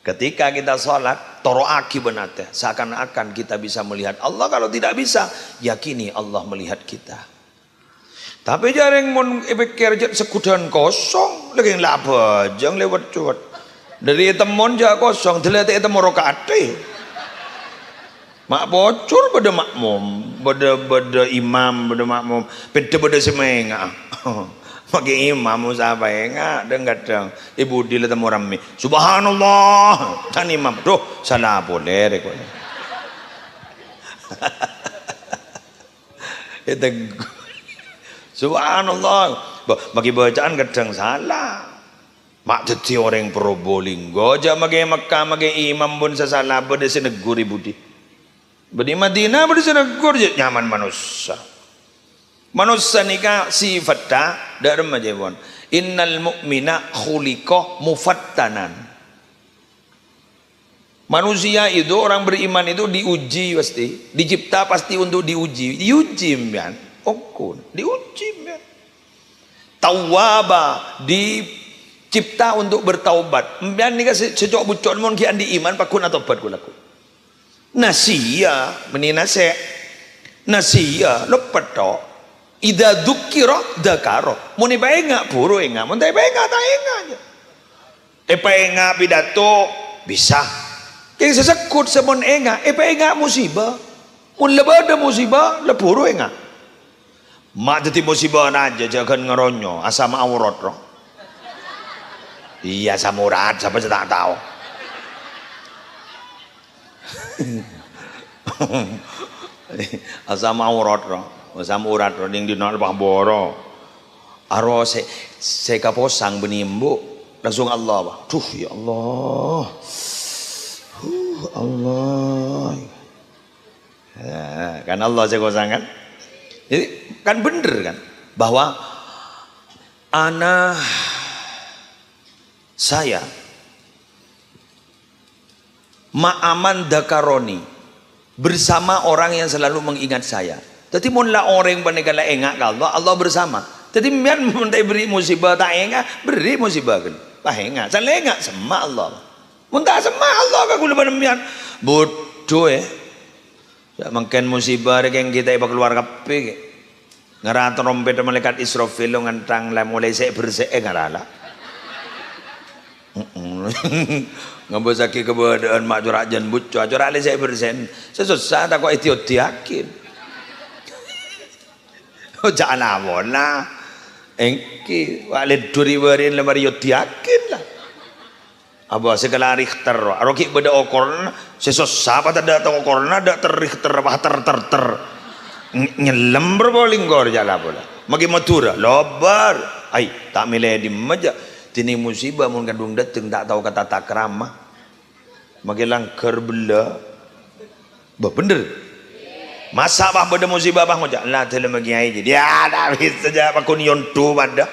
Ketika kita sholat toroaki benaate, seakan-akan kita bisa melihat Allah. Kalau tidak bisa, yakini Allah melihat kita. Tapi jarang mun pikir sekudan kosong lagi laba jang lewat cuat dari temon ja kosong delete temu rakaate. Mak bocor pada makmum, pada imam, pada makmum, pada semenga. Pakai imam siapa enggak dan kadang ibu di temu rame. Subhanallah dan imam. Duh, salah boleh rekod. Itu subhanallah. Bagi bacaan kadang salah. Mak jadi orang Probolinggo aja mage Mekah mage imam pun salah pada senegur ibu di. Badi Madinah pada senegur nyaman manusia. Manusia nikah sifatnya dari majewon. Innal mu'mina khuliqa mufattanan. Manusia itu orang beriman itu diuji pasti, dicipta pasti untuk diuji, kan? Okun, diuji kan? Tawwaba, cipta untuk bertaubat. Mbian nika sejok bucon mon ki andi iman pakun tobat kulaku. Nasiya menina se. Nasiya lepet tok. Ida dzukira dzakaro. Mun enggak buru enggak, mun enggak ta enggak aja. Enggak pidato bisa. Kayak sesekut semon enggak, enggak musibah. Mun lebada musibah, leburu enggak. Mak dadi musibah aja jangan ngeronyo, asam aurat roh. Iya samurat, siapa tak tahu. Asam aurat roh. Asam urat roh ning dina lebah boro. Aro se kaposang benimbu langsung Allah bah. Tuh ya Allah. Allah. Kan Allah saya kosang kan. Jadi kan bener kan bahwa saya ma'aman dakaroni bersama orang yang selalu mengingat saya. Jadi munlah orang penegala engak kalau Allah bersama. Jadi mian muntai beri musibah tak engak beri musibah kan. Pak engak, saya engak sama Allah. Muntah sama Allah kan gula mian. Bodoh ya. Mungkin musibah yang kita iba keluar kape. Ngara trompet malaikat Israfil ngantang lah mulai saya bersih ngarala. Ngabosaki keberadaan mak jurak jan bucu, jurak le saya bersih. Sesusah tak kok itu yakin. Oh jangan amona, engki walid duri warin lemari yakin lah. Aba segala Richter, aroki beda okorna, sesusah apa tak tahu okorna, tak Richter apa ter. Nyelam berboling gor jala bola. Magi Madura, lobar. Ai tak milih di meja. Tini musibah mun kandung dateng tak tahu kata takrama. Magi langker bela. Bah bener. Masa bah beda musibah bah ngojak. Lah tele magi ai jadi. Ya dah bisa saja pakun yontu pada.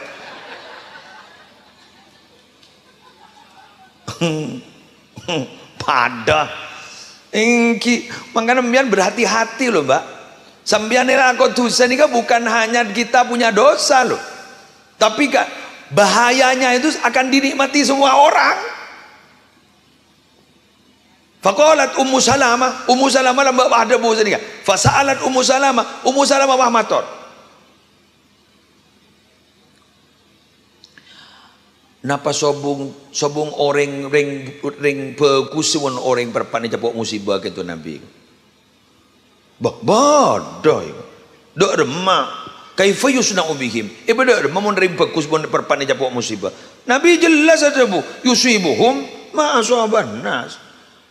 Pada. Engki makanya mbian berhati-hati loh, Mbak. Sambian aku dosa ini kan bukan hanya kita punya dosa loh, tapi kan bahayanya itu akan dinikmati semua orang. Faqalat Ummu Salamah lambak ada bosan ni kan. Fasa'alat Ummu Salamah mahmator. Napa sobung orang ring berkusuan orang perpan japok musibah gitu Nabi. Bodoh dok remak kaifa yusna'u bihim ibadah mun rim bagus mun perpan japok musibah Nabi jelas aja bu yusibuhum ma asaban nas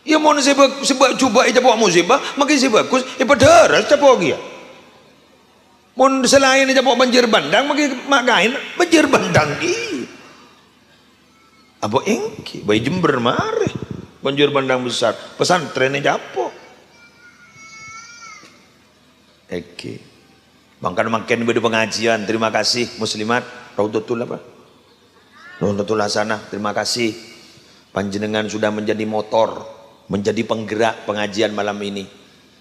ya mun sebab coba japok musibah makin si bagus ibadah japok dia mun selain japok banjir bandang makin makain banjir bandang i apa engki bayi Jember mare banjir bandang besar pesantren japok. Oke. Makin beda pengajian. Terima kasih muslimat. Raudatul apa? Raudatul Hasanah. Terima kasih. Panjenengan sudah menjadi motor, menjadi penggerak pengajian malam ini.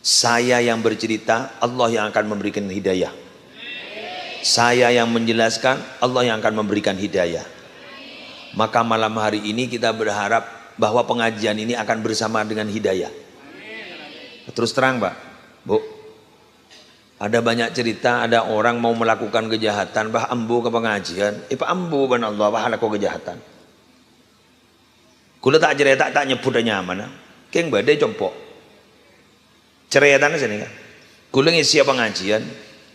Saya yang bercerita, Allah yang akan memberikan hidayah. Saya yang menjelaskan, Allah yang akan memberikan hidayah. Maka malam hari ini kita berharap bahwa pengajian ini akan bersama dengan hidayah. Terus terang, Pak, Bu. Ada banyak cerita, ada orang mau melakukan kejahatan, bah ambu ke pengajian, Pak ambu ban Allah, bah laku kejahatan. Kula tak cerita, tak nyebut nyaman, keng badai compok. Cerita sini kan. Kula ngisi pengajian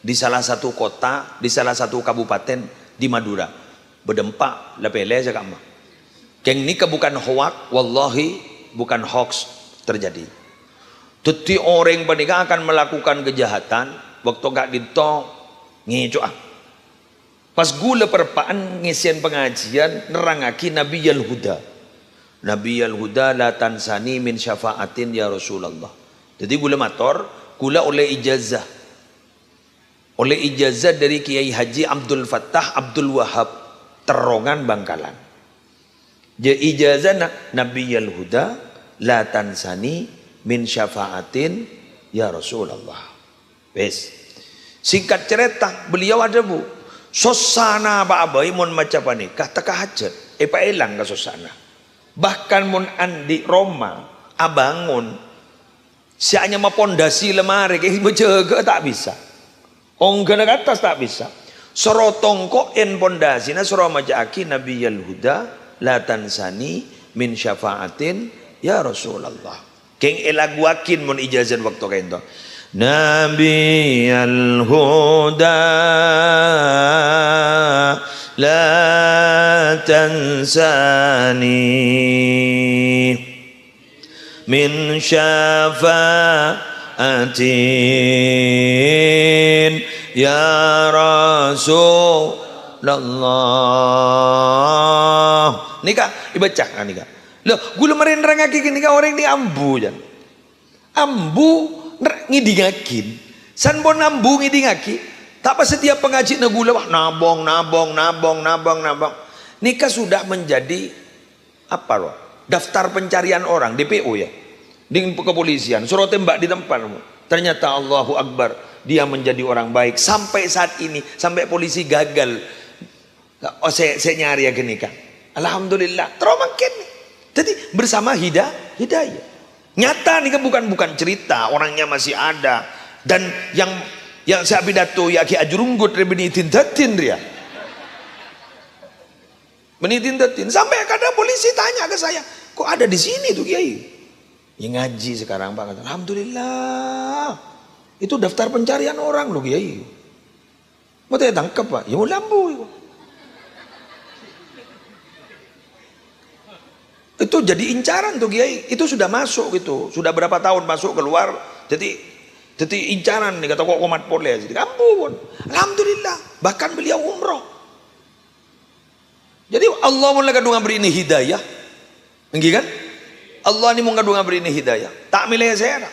di salah satu kota, di salah satu kabupaten di Madura. Berdempak, lepele sekama. Keng ini bukan hoak, wallahi bukan hoax terjadi. Tuti orang penikah akan melakukan kejahatan. Waktu gak ditong ngecoh pas gula perpaan ngisian pengajian nerangaki Nabi Al-Huda la tansani min syafaatin ya Rasulullah. Jadi gula mator gula oleh ijazah dari Kiai Haji Abdul Fattah Abdul Wahab Terongan Bangkalan. Jadi ijazah Nabi Al-Huda la tansani min syafaatin ya Rasulullah. Wes. Singkat cerita, beliau ada bu. Sosana Pak Abai mun maca panikah teka hajat. Pak elang kasus sana. Bahkan mun andi Roma, abangun, sianya ma pondasi lemari, menjaga tak bisa. Ongga ke atas tak bisa. Sorotong ko en pondasi na soro majaki Nabi Huda la tansani min syafaatin ya Rasulullah. Keng elaguakin mun ijazan waktu kento. Nabi Huda la tansani min syafaatin ya Rasulullah. Nikah dibaca kan nikah. Loh, gula merendra ngaki nikah orang di ambu jan. Ambu ngidingakin. San bon ambu ngidingaki. Tak apa setiap pengaji na gula wah nabong. Nikah sudah menjadi apa loh? Daftar pencarian orang DPO ya. Dengan kepolisian suruh tembak di tempat. Ternyata Allahu Akbar, dia menjadi orang baik sampai saat ini, sampai polisi gagal. Oh saya nyari ya nikah. Alhamdulillah teromakin. Jadi bersama hidayah. Nyata nikah bukan cerita, orangnya masih ada. Dan yang saya pidato ya ki ajurunggut benitin datin dia. Benitin datin sampai kadang polisi tanya ke saya, kok ada di sini tuh Kiai? Ya ngaji sekarang Pak. Alhamdulillah. Itu daftar pencarian orang loh Kiai. Mau tangkap Pak? Ya mau lampu. Itu jadi incaran tuh Kiai. Itu sudah masuk gitu. Sudah berapa tahun masuk keluar. Jadi incaran nih kata kok komat polres. Jadi ampun. Alhamdulillah. Bahkan beliau umroh. Jadi Allah mulai kadung beri ini hidayah. Enggak kan? Allah ini mau kadung beri ini hidayah. Tak milih saya.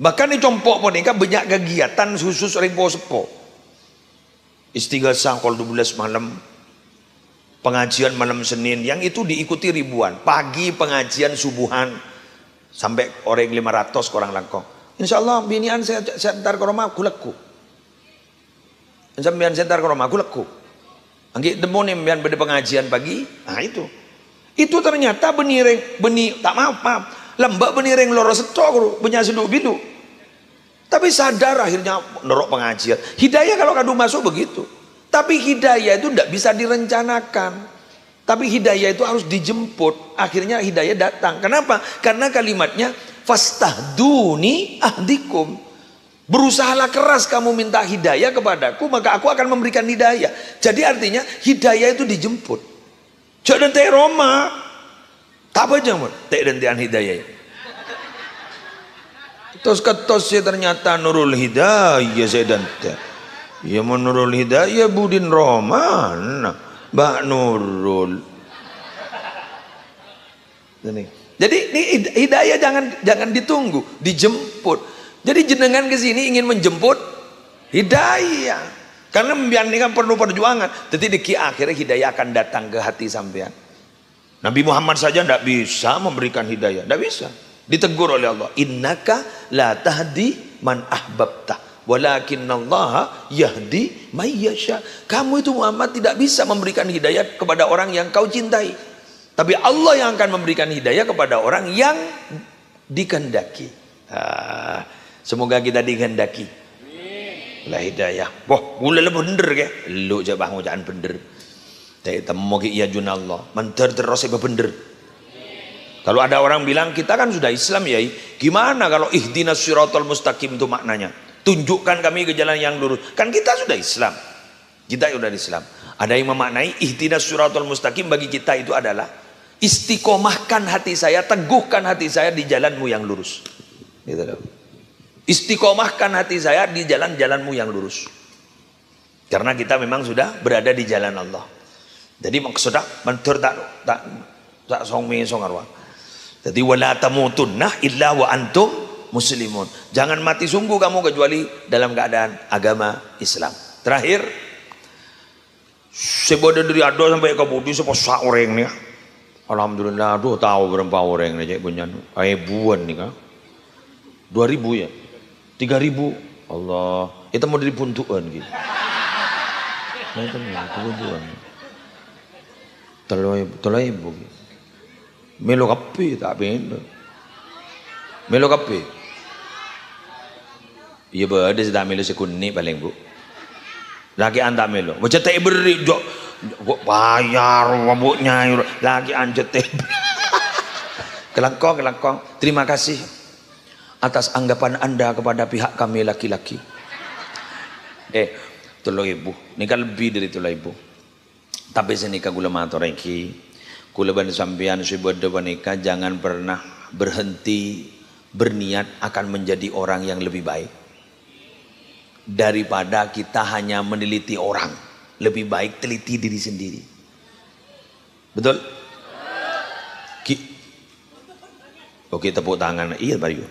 Bahkan di compok pun ini kan banyak kegiatan khusus ringpo sepo. Istighosah kalau 12 malam. Pengajian malam Senin yang itu diikuti ribuan. Pagi pengajian subuhan sampai orang 500 korang langkong. Insya Allah binian saya entar ke rumah aku leku. Insya Allah saya entar ke rumah aku leku. Anggi demonim yang beda pengajian pagi. Nah itu ternyata tak maaf lembak benireng loro setok punya seduk bilu. Tapi sadar akhirnya norok pengajian. Hidayah kalau kadu masuk begitu. Tapi hidayah itu tidak bisa direncanakan. Tapi hidayah itu harus dijemput. Akhirnya hidayah datang. Kenapa? Karena kalimatnya fastahduni ahdikum. Berusahalah keras kamu minta hidayah kepadaku, maka aku akan memberikan hidayah. Jadi artinya hidayah itu dijemput. Jangan teh Roma. Tak apa jangan. Teh dan hidayah. Terus ketos ya ternyata Nurul Hidayah saya dan teh. Ya menurul hidayah Budin Roman Mbak Nurul. Jadi ini hidayah jangan ditunggu, dijemput. Jadi jenengan ke sini ingin menjemput hidayah. Karena mbian ini kan perlu perjuangan. Jadi di akhirnya hidayah akan datang ke hati sampean. Nabi Muhammad saja tidak bisa memberikan hidayah, tidak bisa. Ditegur oleh Allah, innaka la tahdi man ahbabta. Walakinallaha yahdi mayyasha. Kamu itu Muhammad tidak bisa memberikan hidayah kepada orang yang kau cintai. Tapi Allah yang akan memberikan hidayah kepada orang yang dikehendaki. Semoga kita dikehendaki. Lah hidayah. Wah, gula bener ke? Lu je bang jangan bener. Tapi temu ki iya junallah. Menter terus bener. Kalau ada orang bilang kita kan sudah Islam ya, gimana kalau ihdinas siratal mustaqim itu maknanya? Tunjukkan kami ke jalan yang lurus. Kan kita sudah Islam. Kita sudah Islam. Ada yang memaknai ihdinas siratal mustaqim bagi kita itu adalah istiqomahkan hati saya, teguhkan hati saya di jalanmu yang lurus. Gitu loh. Istiqomahkan hati saya di jalan-jalanmu yang lurus. Karena kita memang sudah berada di jalan Allah. Jadi maksudnya mentur tak songme songarwa. Jadi wala tamutunna illa wa antum muslimun. Jangan mati sungguh kamu kecuali dalam keadaan agama Islam. Terakhir, sebada dari ado sampai ke budi seposak orang nih. Alhamdulillah, aduh tahu berapa orang nih cek punya. Ribuan nih kan. 2000 ya. 3000. Allah, itu mau dari puntuan gitu. Nah itu puntuan. Tolong ibu. Melo kape tak benda. Melo kape. Iya berada sudah melo sekuni paling bu. Lagi anda melo. Macam tak beri jok bayar wabuknya. Lagi anjat teh. Kelangkong. Terima kasih atas anggapan anda kepada pihak kami laki-laki. Tolong ibu. Ini kan lebih dari tolong ibu. Tapi sini kagula matur iki. Kula ban sampeyan sebada wanita jangan pernah berhenti berniat akan menjadi orang yang lebih baik. Daripada kita hanya meneliti orang, lebih baik teliti diri sendiri. Betul? Oke, tepuk tangan. Iya, Bayu.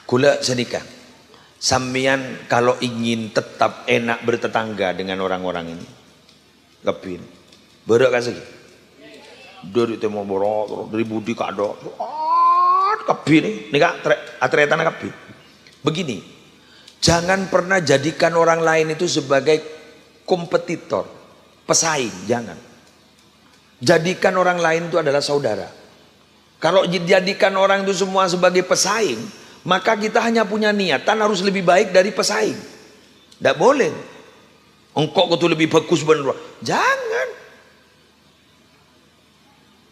Kula sedikit. Sampeyan kalau ingin tetap enak bertetangga dengan orang-orang ini, kepin. Berak kan segi. Dari temo borok, dari budi kado. Kepin nih kak, atretan kepin. Begini, jangan pernah jadikan orang lain itu sebagai kompetitor, pesaing, jangan. Jadikan orang lain itu adalah saudara. Kalau dijadikan orang itu semua sebagai pesaing, maka kita hanya punya niatan harus lebih baik dari pesaing. Tidak boleh. Engkau itu lebih bagus benar. Jangan.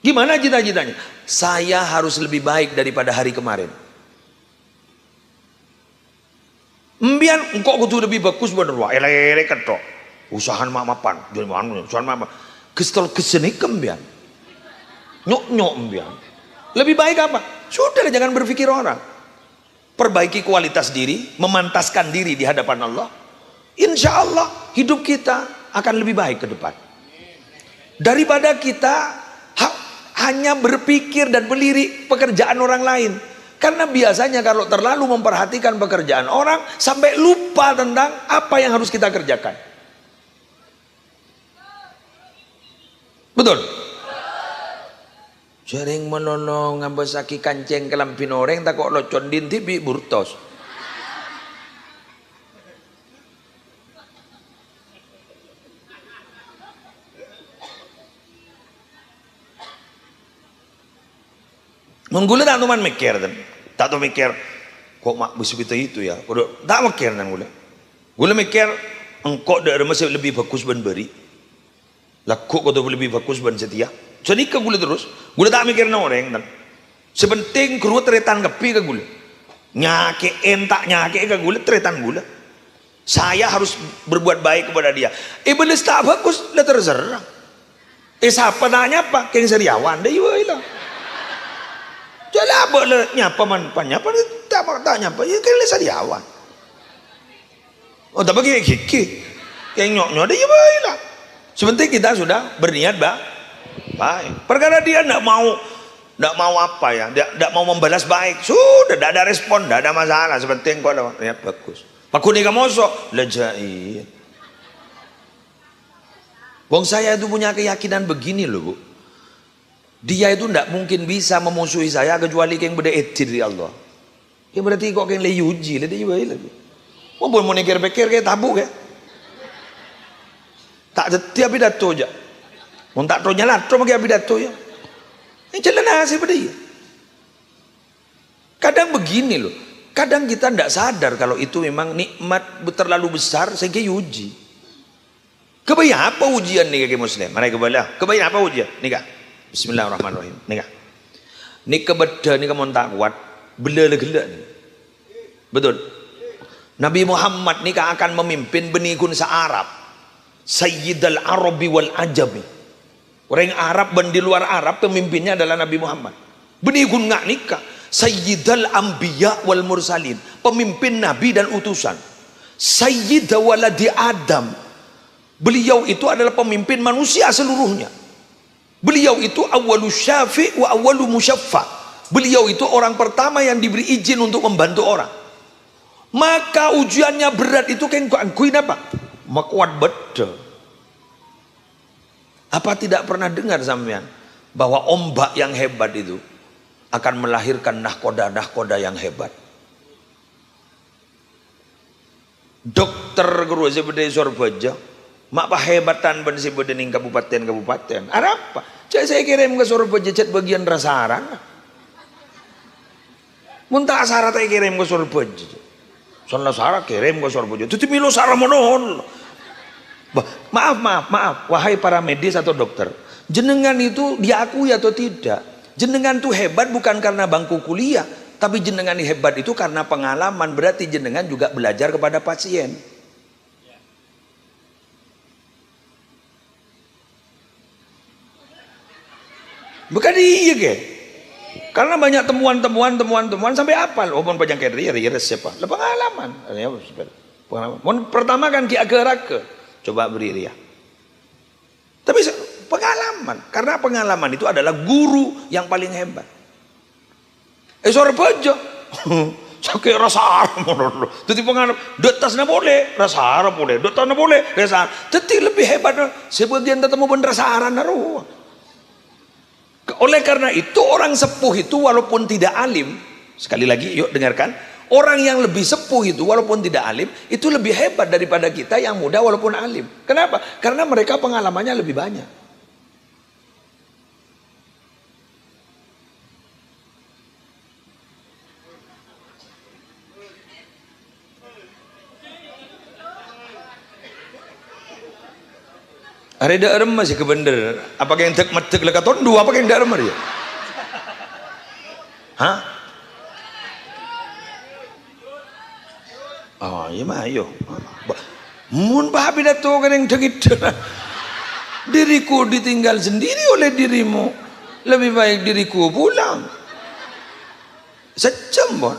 Gimana cita-citanya? Saya harus lebih baik daripada hari kemarin. Mbian engkau itu lebih bagus benar. Wah, ele ketok. Usahan mapan. Jadi mana? Usahan mapan. Kesel kesenikem mbian. Nyok mbian. Lebih baik apa? Sudah, jangan berpikir orang. Perbaiki kualitas diri, memantaskan diri di hadapan Allah. Insya Allah hidup kita akan lebih baik ke depan. Daripada kita hanya berpikir dan melirik pekerjaan orang lain. Karena biasanya kalau terlalu memperhatikan pekerjaan orang, sampai lupa tentang apa yang harus kita kerjakan. Betul? Sering menolong ngambesaki kanceng kelampin orang, tak kok locon dintibi burtos. Menggula tak tuman mikir kan, tak tu mikir kok mak bersebut itu ya, udah tak mikir kan gula mikir engkau dah masih lebih bagus ban beri, laku kau tu lebih bagus ban setia, jadi ke gula terus, gula tak mikir orang kan, sepenting keruat teretan kepi ke gula, nyake entak nyake ke gula teretan gula, saya harus berbuat baik kepada dia, belis tak bagus, lah terserah, siapa tanya apa, keng seriawan deh lah. Jadi apa le nyapa manpannya apa tak tanya apa ya kan sariawan. Oh tak bagi kiki yang nyok deh ya baiklah. Sebentar kita sudah berniat baik. Perkara dia tidak mau apa ya, tidak mau membalas baik, sudah tidak ada respon, tidak ada masalah. Sebentar kau ada niat bagus. Paku ni kamu sok lejai. Wong saya itu punya keyakinan begini loh bu. Dia itu tidak mungkin bisa memusuhi saya kecuali yang beda etir di Allah. Yang berarti kok yang leyuji, dia juga lagi. Mau pikir kayak tabuk ya. Tak setiap pidato aja. Mau tak tahu nyala, terus pakai pidato ya. Ini jalan nasi pada dia. Kadang begini loh. Kadang kita tidak sadar kalau itu memang nikmat terlalu besar sehingga uji. Kebayang apa ujian nih kayak Muslim? Mereka bilang, kebayang apa ujian? Nih Bismillahirrahmanirrahim. Nih kebeda nih kamu tak kuat, bela gelak nih. Betul. Nabi Muhammad nih akan memimpin benikun se-Arab, Sayyidul Arabi wal Ajami. Orang Arab dan di luar Arab pemimpinnya adalah Nabi Muhammad. Benikun nggak nikah, Sayyidul Anbiya wal Mursalin, pemimpin Nabi dan utusan. Sayyidah waladi Adam. Beliau itu adalah pemimpin manusia seluruhnya. Beliau itu awwalu syafi' wa awwalu musyaffa. Beliau itu orang pertama yang diberi izin untuk membantu orang. Maka ujiannya berat itu kan kuin apa? Makuat betul. Apa tidak pernah dengar sampean bahwa ombak yang hebat itu akan melahirkan nahkoda yang hebat? Dokter guru seperti Sorbaja Mak pahebatan ben si bedening kabupaten. Ada apa? Cek saya kirim ke Surabaya cet bagian rasaran. Muntah syarat saya kirim ke Surabaya. Soalnya syarat kirim ke Surabaya. Itu milo syarat monohon. Maaf, wahai para medis atau dokter, jenengan itu diakui atau tidak, jenengan tuh hebat bukan karena bangku kuliah, tapi jenengan hebat itu karena pengalaman. Berarti jenengan juga belajar kepada pasien. Bukan iya ke? Karena banyak temuan sampai apal. Oh, pun panjang kayak siapa? Lah pengalaman. Pertama kan ki agak coba beri ria. Tapi pengalaman, karena pengalaman itu adalah guru yang paling hebat. Surabaya, sakit rasa arah, jadi pengalaman. Detasnya boleh, rasa arah boleh, detasnya boleh, rasa arah. Tapi lebih hebat, sebagian tetap mau rasa arah naruh. Oleh karena itu orang sepuh itu walaupun tidak alim, sekali lagi yuk dengarkan, orang yang lebih sepuh itu walaupun tidak alim itu lebih hebat daripada kita yang muda walaupun alim. Kenapa? Karena mereka pengalamannya lebih banyak. Ada remah sih kebener. Apakah yang tek metek lekaton dua? Apakah yang tidak remah dia? Hah? Oh iya mah ayo. Mun pahapi dato kan yang degit. Diriku ditinggal sendiri oleh dirimu. Lebih baik diriku pulang. Sejam bon.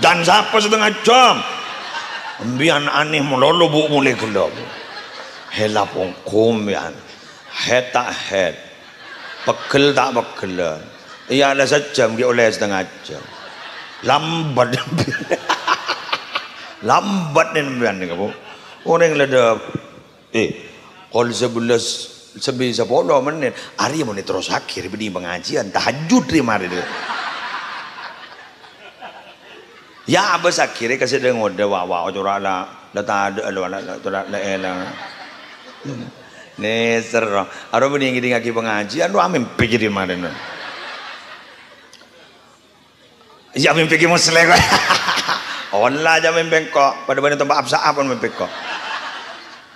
Dan siapa setengah jam? Ambian aneh melolo bu mulai gelap. Hela pongkom yan. Het tak het. Pegel tak pegel. Iya ada sejam dia oleh setengah jam. Lambat. Lambat nih ambian nih kamu. Orang lada. Kalau 11 menit. Hari mau terus akhir beri pengajian. Tahajud terima hari dia. Ya abis akhirnya kasih dia ngode wawa curah lah tak ada lah elang nih seru aduh benih gini ngaki pengajian lu amin pikirin mana nih ya amin pikir muslim Allah jamin bengkok pada benih tempat absa apa bengkok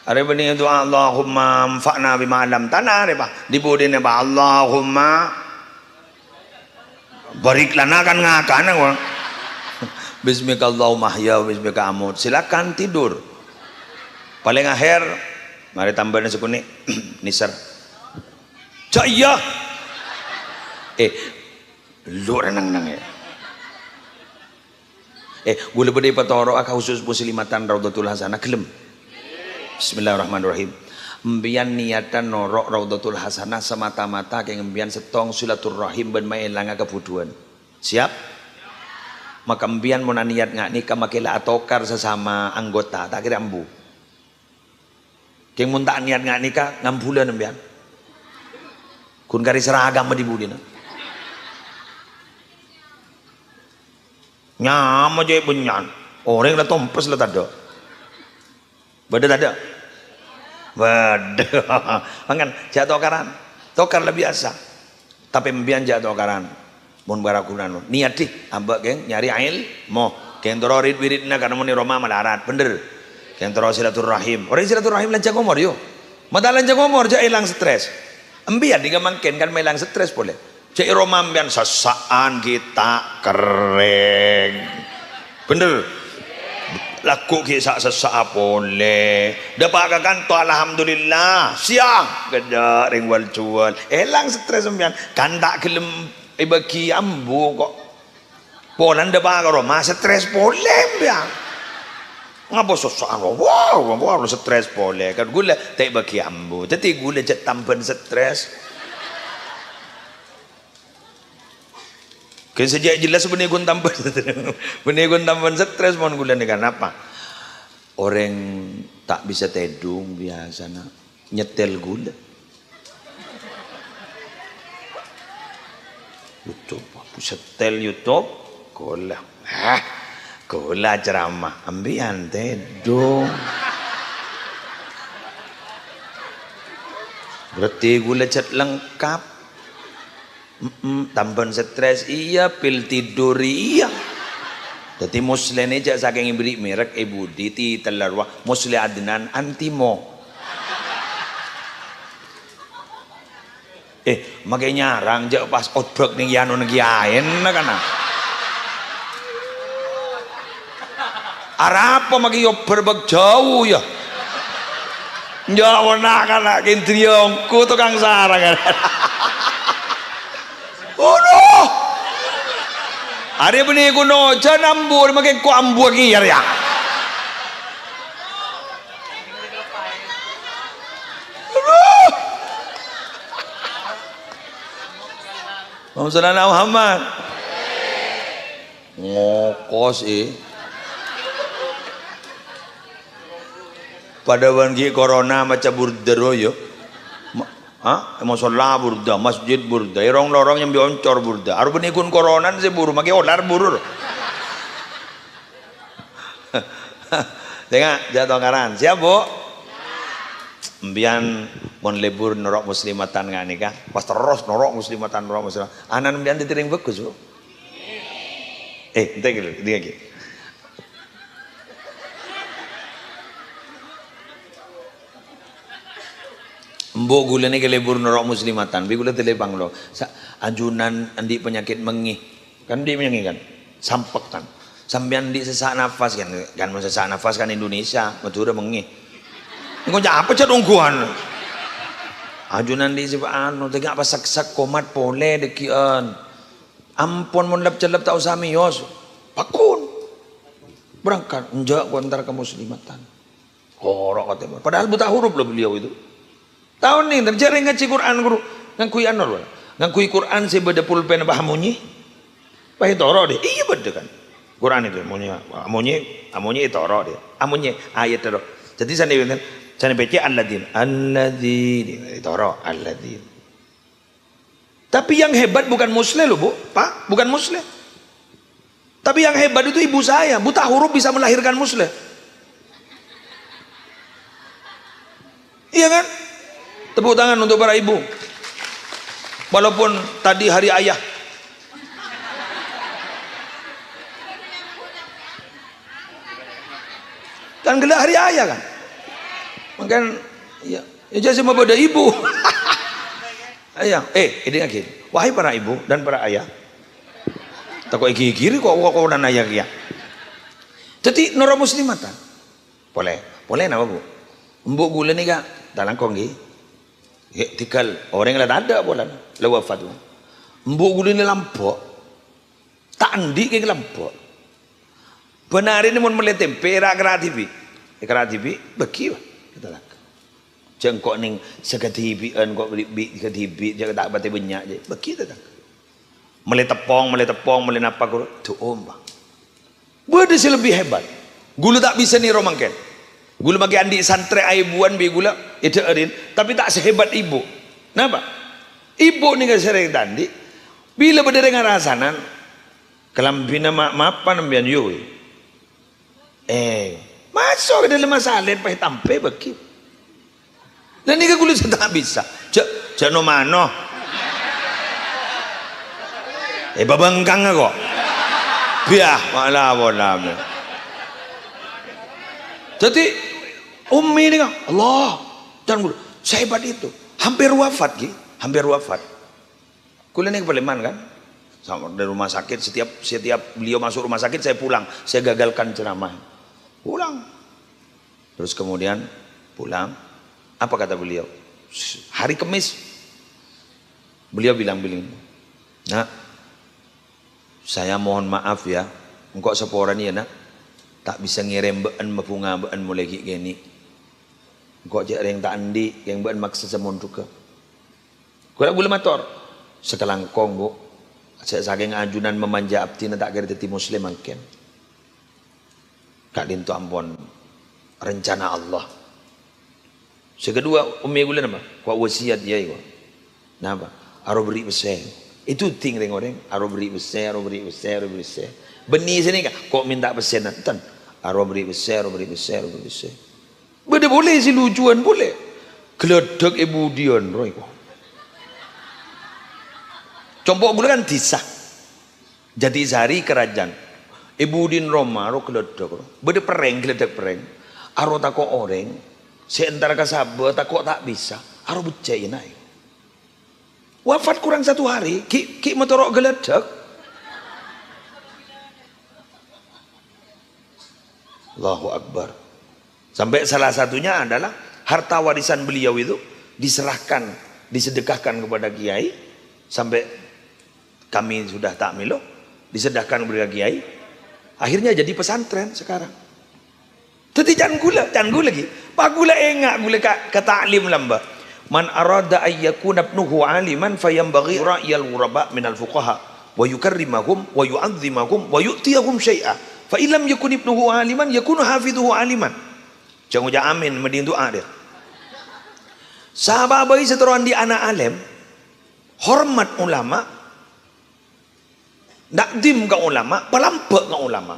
ada benih itu Allahumma anfa'na bima 'allamtana di budin apa Allahumma barik lana kan ngakan aku Bismika Allahumma ahya wa bismika amut. Silakan tidur. Paling akhir mari tambahin sekuni nisar. Jaya. Lu renang-nang ya. Gula bede patoro aka khusus muslimatan Raudatul Hasanah gelem. Bismillahirrahmanirrahim. Mbian niatan norok Raudatul Hasanah semata-mata kaya mbian setong silaturahim ben mailanga kebuduan. Siap? Maka mbian mau niat ngak nikah makila atokar sesama anggota tak kira ambu keng mun tak niat ngak nikah ngambulan mbian kun kari seragam di budina nyama je benyan orang lah tompes lah tado beda tado beda mangan jatuh tokaran tokar lah biasa tapi mbian jatuh tokaran mun barakunan niat di ambak geng nyari ilmu geng tororid wiridna karena muni Roma malarat bener geng toro silaturahim orang silaturahim lancang umur yo mata lancang umur jah hilang stres embian diga mangken kan hilang stres boleh jah Roma ambian sesaan kita kering bener laku kisah sesak boleh dapat kanto alhamdulillah siang geda ring wal jual hilang stres ambian kan tak gelem bagi ambu kok polan de bagaro ma stres boleh biang ngapa sosokan wow stres boleh kan gula tak bagi ambu jadi gula jet tamban stres kan sejak jelas benih gun tamban stres mohon gula ni kan apa orang tak bisa tedung biasa nak nyetel gula YouTube, setel YouTube, kolah. Kula ceramah ambian tedo. Berarti gula cat lengkap. Tambahan stres iya, pil tidur iya. Jadi muslim ini jak saking beri merek ibu di telarwa muslim Adnan antimo. Makanya nyarang jak pas outbreak nih yanu negiain kan. Arapa magi yo berbeg jauh ya. Jauh nak kan kintriongku tukang sarang kan. Oh no. Hari ini kuno jangan ambur makin ku ambur kiar ya. Muhammad ngokos pada wangi corona macam burdero yo masalah burda masjid burda lorong yang bioncor burda aru benikun corona se buru make olar burur tengah jatuh karan siap bu mbian mon lebur norok muslimatan ngani ka pas terus norok muslimatan anan mbian ditiring bagus bu entek gitu dia gitu mbok gula ni ke lebur norok muslimatan bi gula telepang lo ajunan andi penyakit mengih kan di penyakit kan sampek kan sambian di sesak nafas kan sesak nafas kan Indonesia Madura mengih engko apa cadungkuan ajunan di sibaan tegak apa sak komat pole dekian ampun mun lep-celep tak usah mios pakun berangkat enjak kontar ke muslimatan korok katanya padahal buta huruf loh beliau itu tahun nih terjadi ngaji Quran guru ngakui anor ngakui Quran si beda pulpen bahamunyi pahe toro deh iya beda kan Quran itu amunyi toro deh amunyi ayat toro jadi sana baca alladzin toro alladzin. Tapi yang hebat bukan muslim loh bu, pak, bukan muslim. Tapi yang hebat itu ibu saya, buta huruf bisa melahirkan muslim. Iya kan? Tepuk tangan untuk para ibu. Walaupun tadi hari ayah. Kan gelar hari ayah kan? Makan ya jadi semua pada ibu. Ayah, ini lagi. Wahai para ibu dan para ayah. Takut kiri kok dan ayah ya. Jadi nora muslimatan. Boleh nama bu. Mbok gula ni kak, dalam konggi. Tikal orang yang ada bolan, lewat fatu. Mbok gula ni lampok. Tak andi ke lampok. Benar ini mau melihat perak keratibi. Keratibi beki kita lah. Jengkok ning sekatibian kok katibi jaga tak bate banyak je. Begitu tak. Mele tepong, mele napa guru tu ombang. Bade lebih hebat. Gula tak bisa ni romangken. Gula bagi andi santre aibuan bi gula itu erin tapi tak sehebat ibu. Napa? Ibu ni kan sering tandi bila berdiri dengan rasanan kelambina mapan ambian yo. Masuk ke dalam masalah pahit tampe begitu. Dan ini kulit tak bisa. Jano mano. Babangkang kok. Biah malah bolam. Jadi Ummi ini kan Allah dan guru sehebat itu hampir wafat ki, hampir wafat. Kuliah ini kepeleman kan, sama dari rumah sakit setiap beliau masuk rumah sakit saya pulang, saya gagalkan ceramah, pulang. Terus kemudian pulang. Apa kata beliau? Hari Kamis beliau bilang nak saya mohon maaf ya engkau seporan ya nak tak bisa ngirim bean mapunga bean mulai gini engkau jak yang tak andi yang bean maksa semun juga kau boleh motor sekelangkong bu saya saking ajunan memanja abdi tak kira teti muslim mungkin kak dintu ampun rencana Allah. Sekedua Ummi gula nama, kau wasiat dia itu, napa? Aro beri besar, itu ting orang, aro beri besar. Benih sini kan, kok minta pesenan, tan, aro beri besar, beri besar, beri besar. Beda boleh si lucuan boleh. Geledek ibu Dion, roy kok. Compok gula kan disah. Jadi sehari kerajaan. Ibu Din Roma, aro geledek. Beda pereng, geledek pereng. Aro takok orang, seantara kasabah takok tak bisa. Aro becain aja. Wafat kurang 1 hari, ki motorok geledek. Allahu Akbar. Sampai salah satunya adalah harta warisan beliau itu diserahkan, disedekahkan kepada kiai. Sampai kami sudah takmilo, disedekahkan kepada kiai. Akhirnya jadi pesantren sekarang. Tapi jangan gula lagi. Pak gula engak gula kata alim lamba. Man arada ayyakuna ibnuhu aliman fayambaghi ra'yal ghuraba minal fuqaha wa yukarrimahum wa yu'azzimahum wa yu'tiyahum syai'a. Fa illam yakun ibnuhu aliman yakunu hafidhuhu aliman. Jangan ucap amin mending doa dia. Sahabat bayi seteruan di anak alim, hormat ulama, nakdim ke ulama, pelampak ke ulama.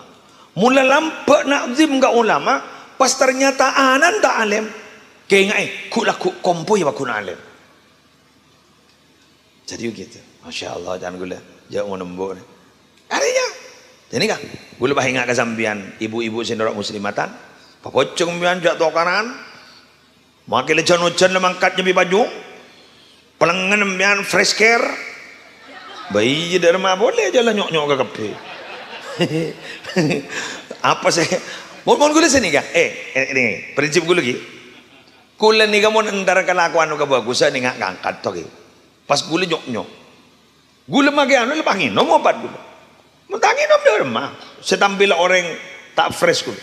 Mula lampak nakdim ke ulama, pas ternyata anan tak alim. Kaya ku laku kompo ya bakun alim. Jadi begitu. Masya Allah jangan gula. Jangan mau nembok. Artinya, jadi kan, gula bah ingat kesampian ibu-ibu sendiri muslimatan. Papocong bian jatuh kanan. Makin lecan-lecan mangkat nyambi baju. Pelengan bian fresh care. Bayi dari rumah boleh jalan nyok-nyok ke kafe. Apa saya? Mau gula sini kan? Ini prinsip gula lagi. Kula ni kamu antara kelakuan ka bagusan ni ngak ngangkat to. Pas gula nyok-nyok. Gula mage anu lepas nginom obat gula. Mentangi nom dia remah. Setampil orang tak fresh gula.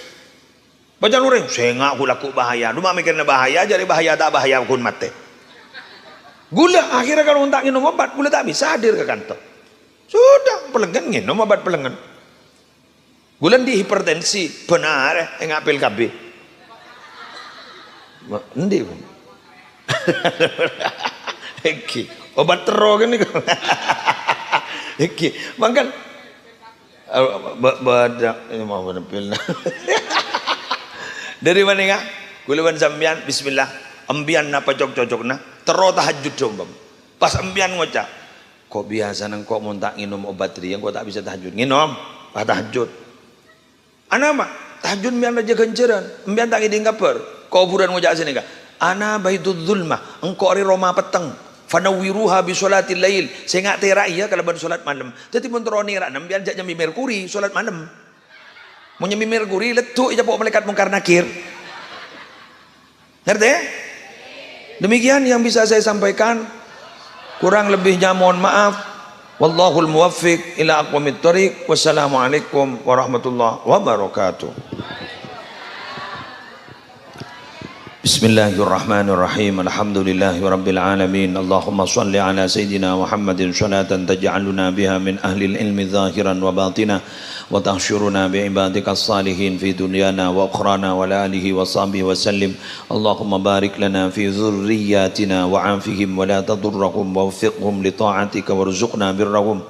Baca orang, saya ngak gula ku bahaya. Lu mak mikirnya bahaya, jadi bahaya tak bahaya kun mati. Gula akhirnya kalau tak nginom obat, gula tak bisa hadir ke kantor. Sudah pelengan nginom obat pelengan. Gula di hipertensi benar ngapil KB. Endi pun. Iki obat teror kan niku. Iki mangkan badak ini mau menempel. Dari mana ya? Kulawan sambian bismillah. Ambian apa cocok-cocokna? Terus tahajud dong, Bang. Pas ambian ngocak. Kok biasa nang kok mau tak nginum obat riang kok tak bisa tahajud. Nginom, pas tahajud. Ana mah tahajud mbian aja genceran. Mbian tak ngiding kabar. Kau buran ngojak sini kak. Ana baitul zulmah. Engkau ari Roma peteng. Fanawiruha bi sholatil lail. Saya ngak terak ya kalau baru solat malam. Jadi menteroni rak nam biar jak nyambi Merkuri solat malam. Mau nyambi Merkuri letuk aja pok malaikat mungkar nakir. Ngerti? Demikian yang bisa saya sampaikan. Kurang lebihnya mohon maaf. Wallahul muwaffiq ila aqwamit thoriq. Wassalamualaikum warahmatullahi wabarakatuh. Bismillahirrahmanirrahim. Alhamdulillahi rabbil alamin. Allahumma salli ala sayyidina Muhammadin salatan taj'aluna biha min ahli ilmi zahiran wa batina wa tahsyuruna bi ibadika salihin fi dunyana wa ukhrana wa ala alihi wa sahbihi wa sallim. Allahumma barik lana fi dhurriyyatina wa afihim wa la tadurrahum wa waffiqhum li ta'atika warzuqna birrahum.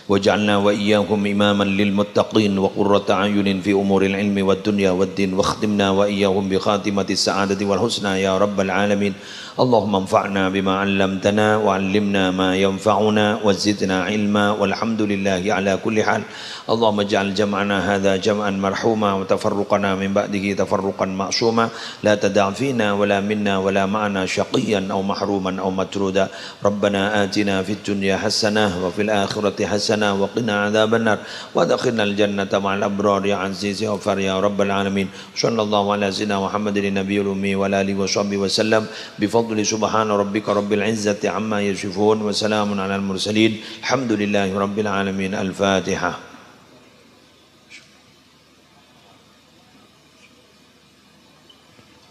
واجعلنا وإياهم إماما للمتقين وقرة أعين في أمور العلم والدنيا والدين واختمنا وإياهم بخاتمة السعادة والحسنى يا رب العالمين. اللهم انفعنا بما علمتنا وعلمنا ما ينفعنا وزدنا علما والحمد لله على كل حال. اللهم اجعل جمعنا هذا جمعا مرحوما وتفرقنا من بعده تفرقا معصوما لا تدع فينا ولا منا ولا معنا شقيا أو محروما أو مترودا. ربنا آتنا في الدنيا حسنة وفي الآخرة حسنة وقنا عذاب النار وادخلنا الجنة مع الأبرار يا عزيز يا غفار يا رب العالمين. صلى الله على سيدنا محمد النبي الأمي وعلى آله وصحبه وسلم بفضل سبحان ربك رب العزة عما يصفون وسلام على المرسلين الحمد لله رب العالمين. الفاتحة.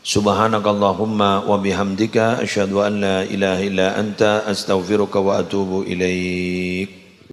سبحانك اللهم وبحمدك أشهد أن لا إله إلا أنت أستغفرك وأتوب إليك.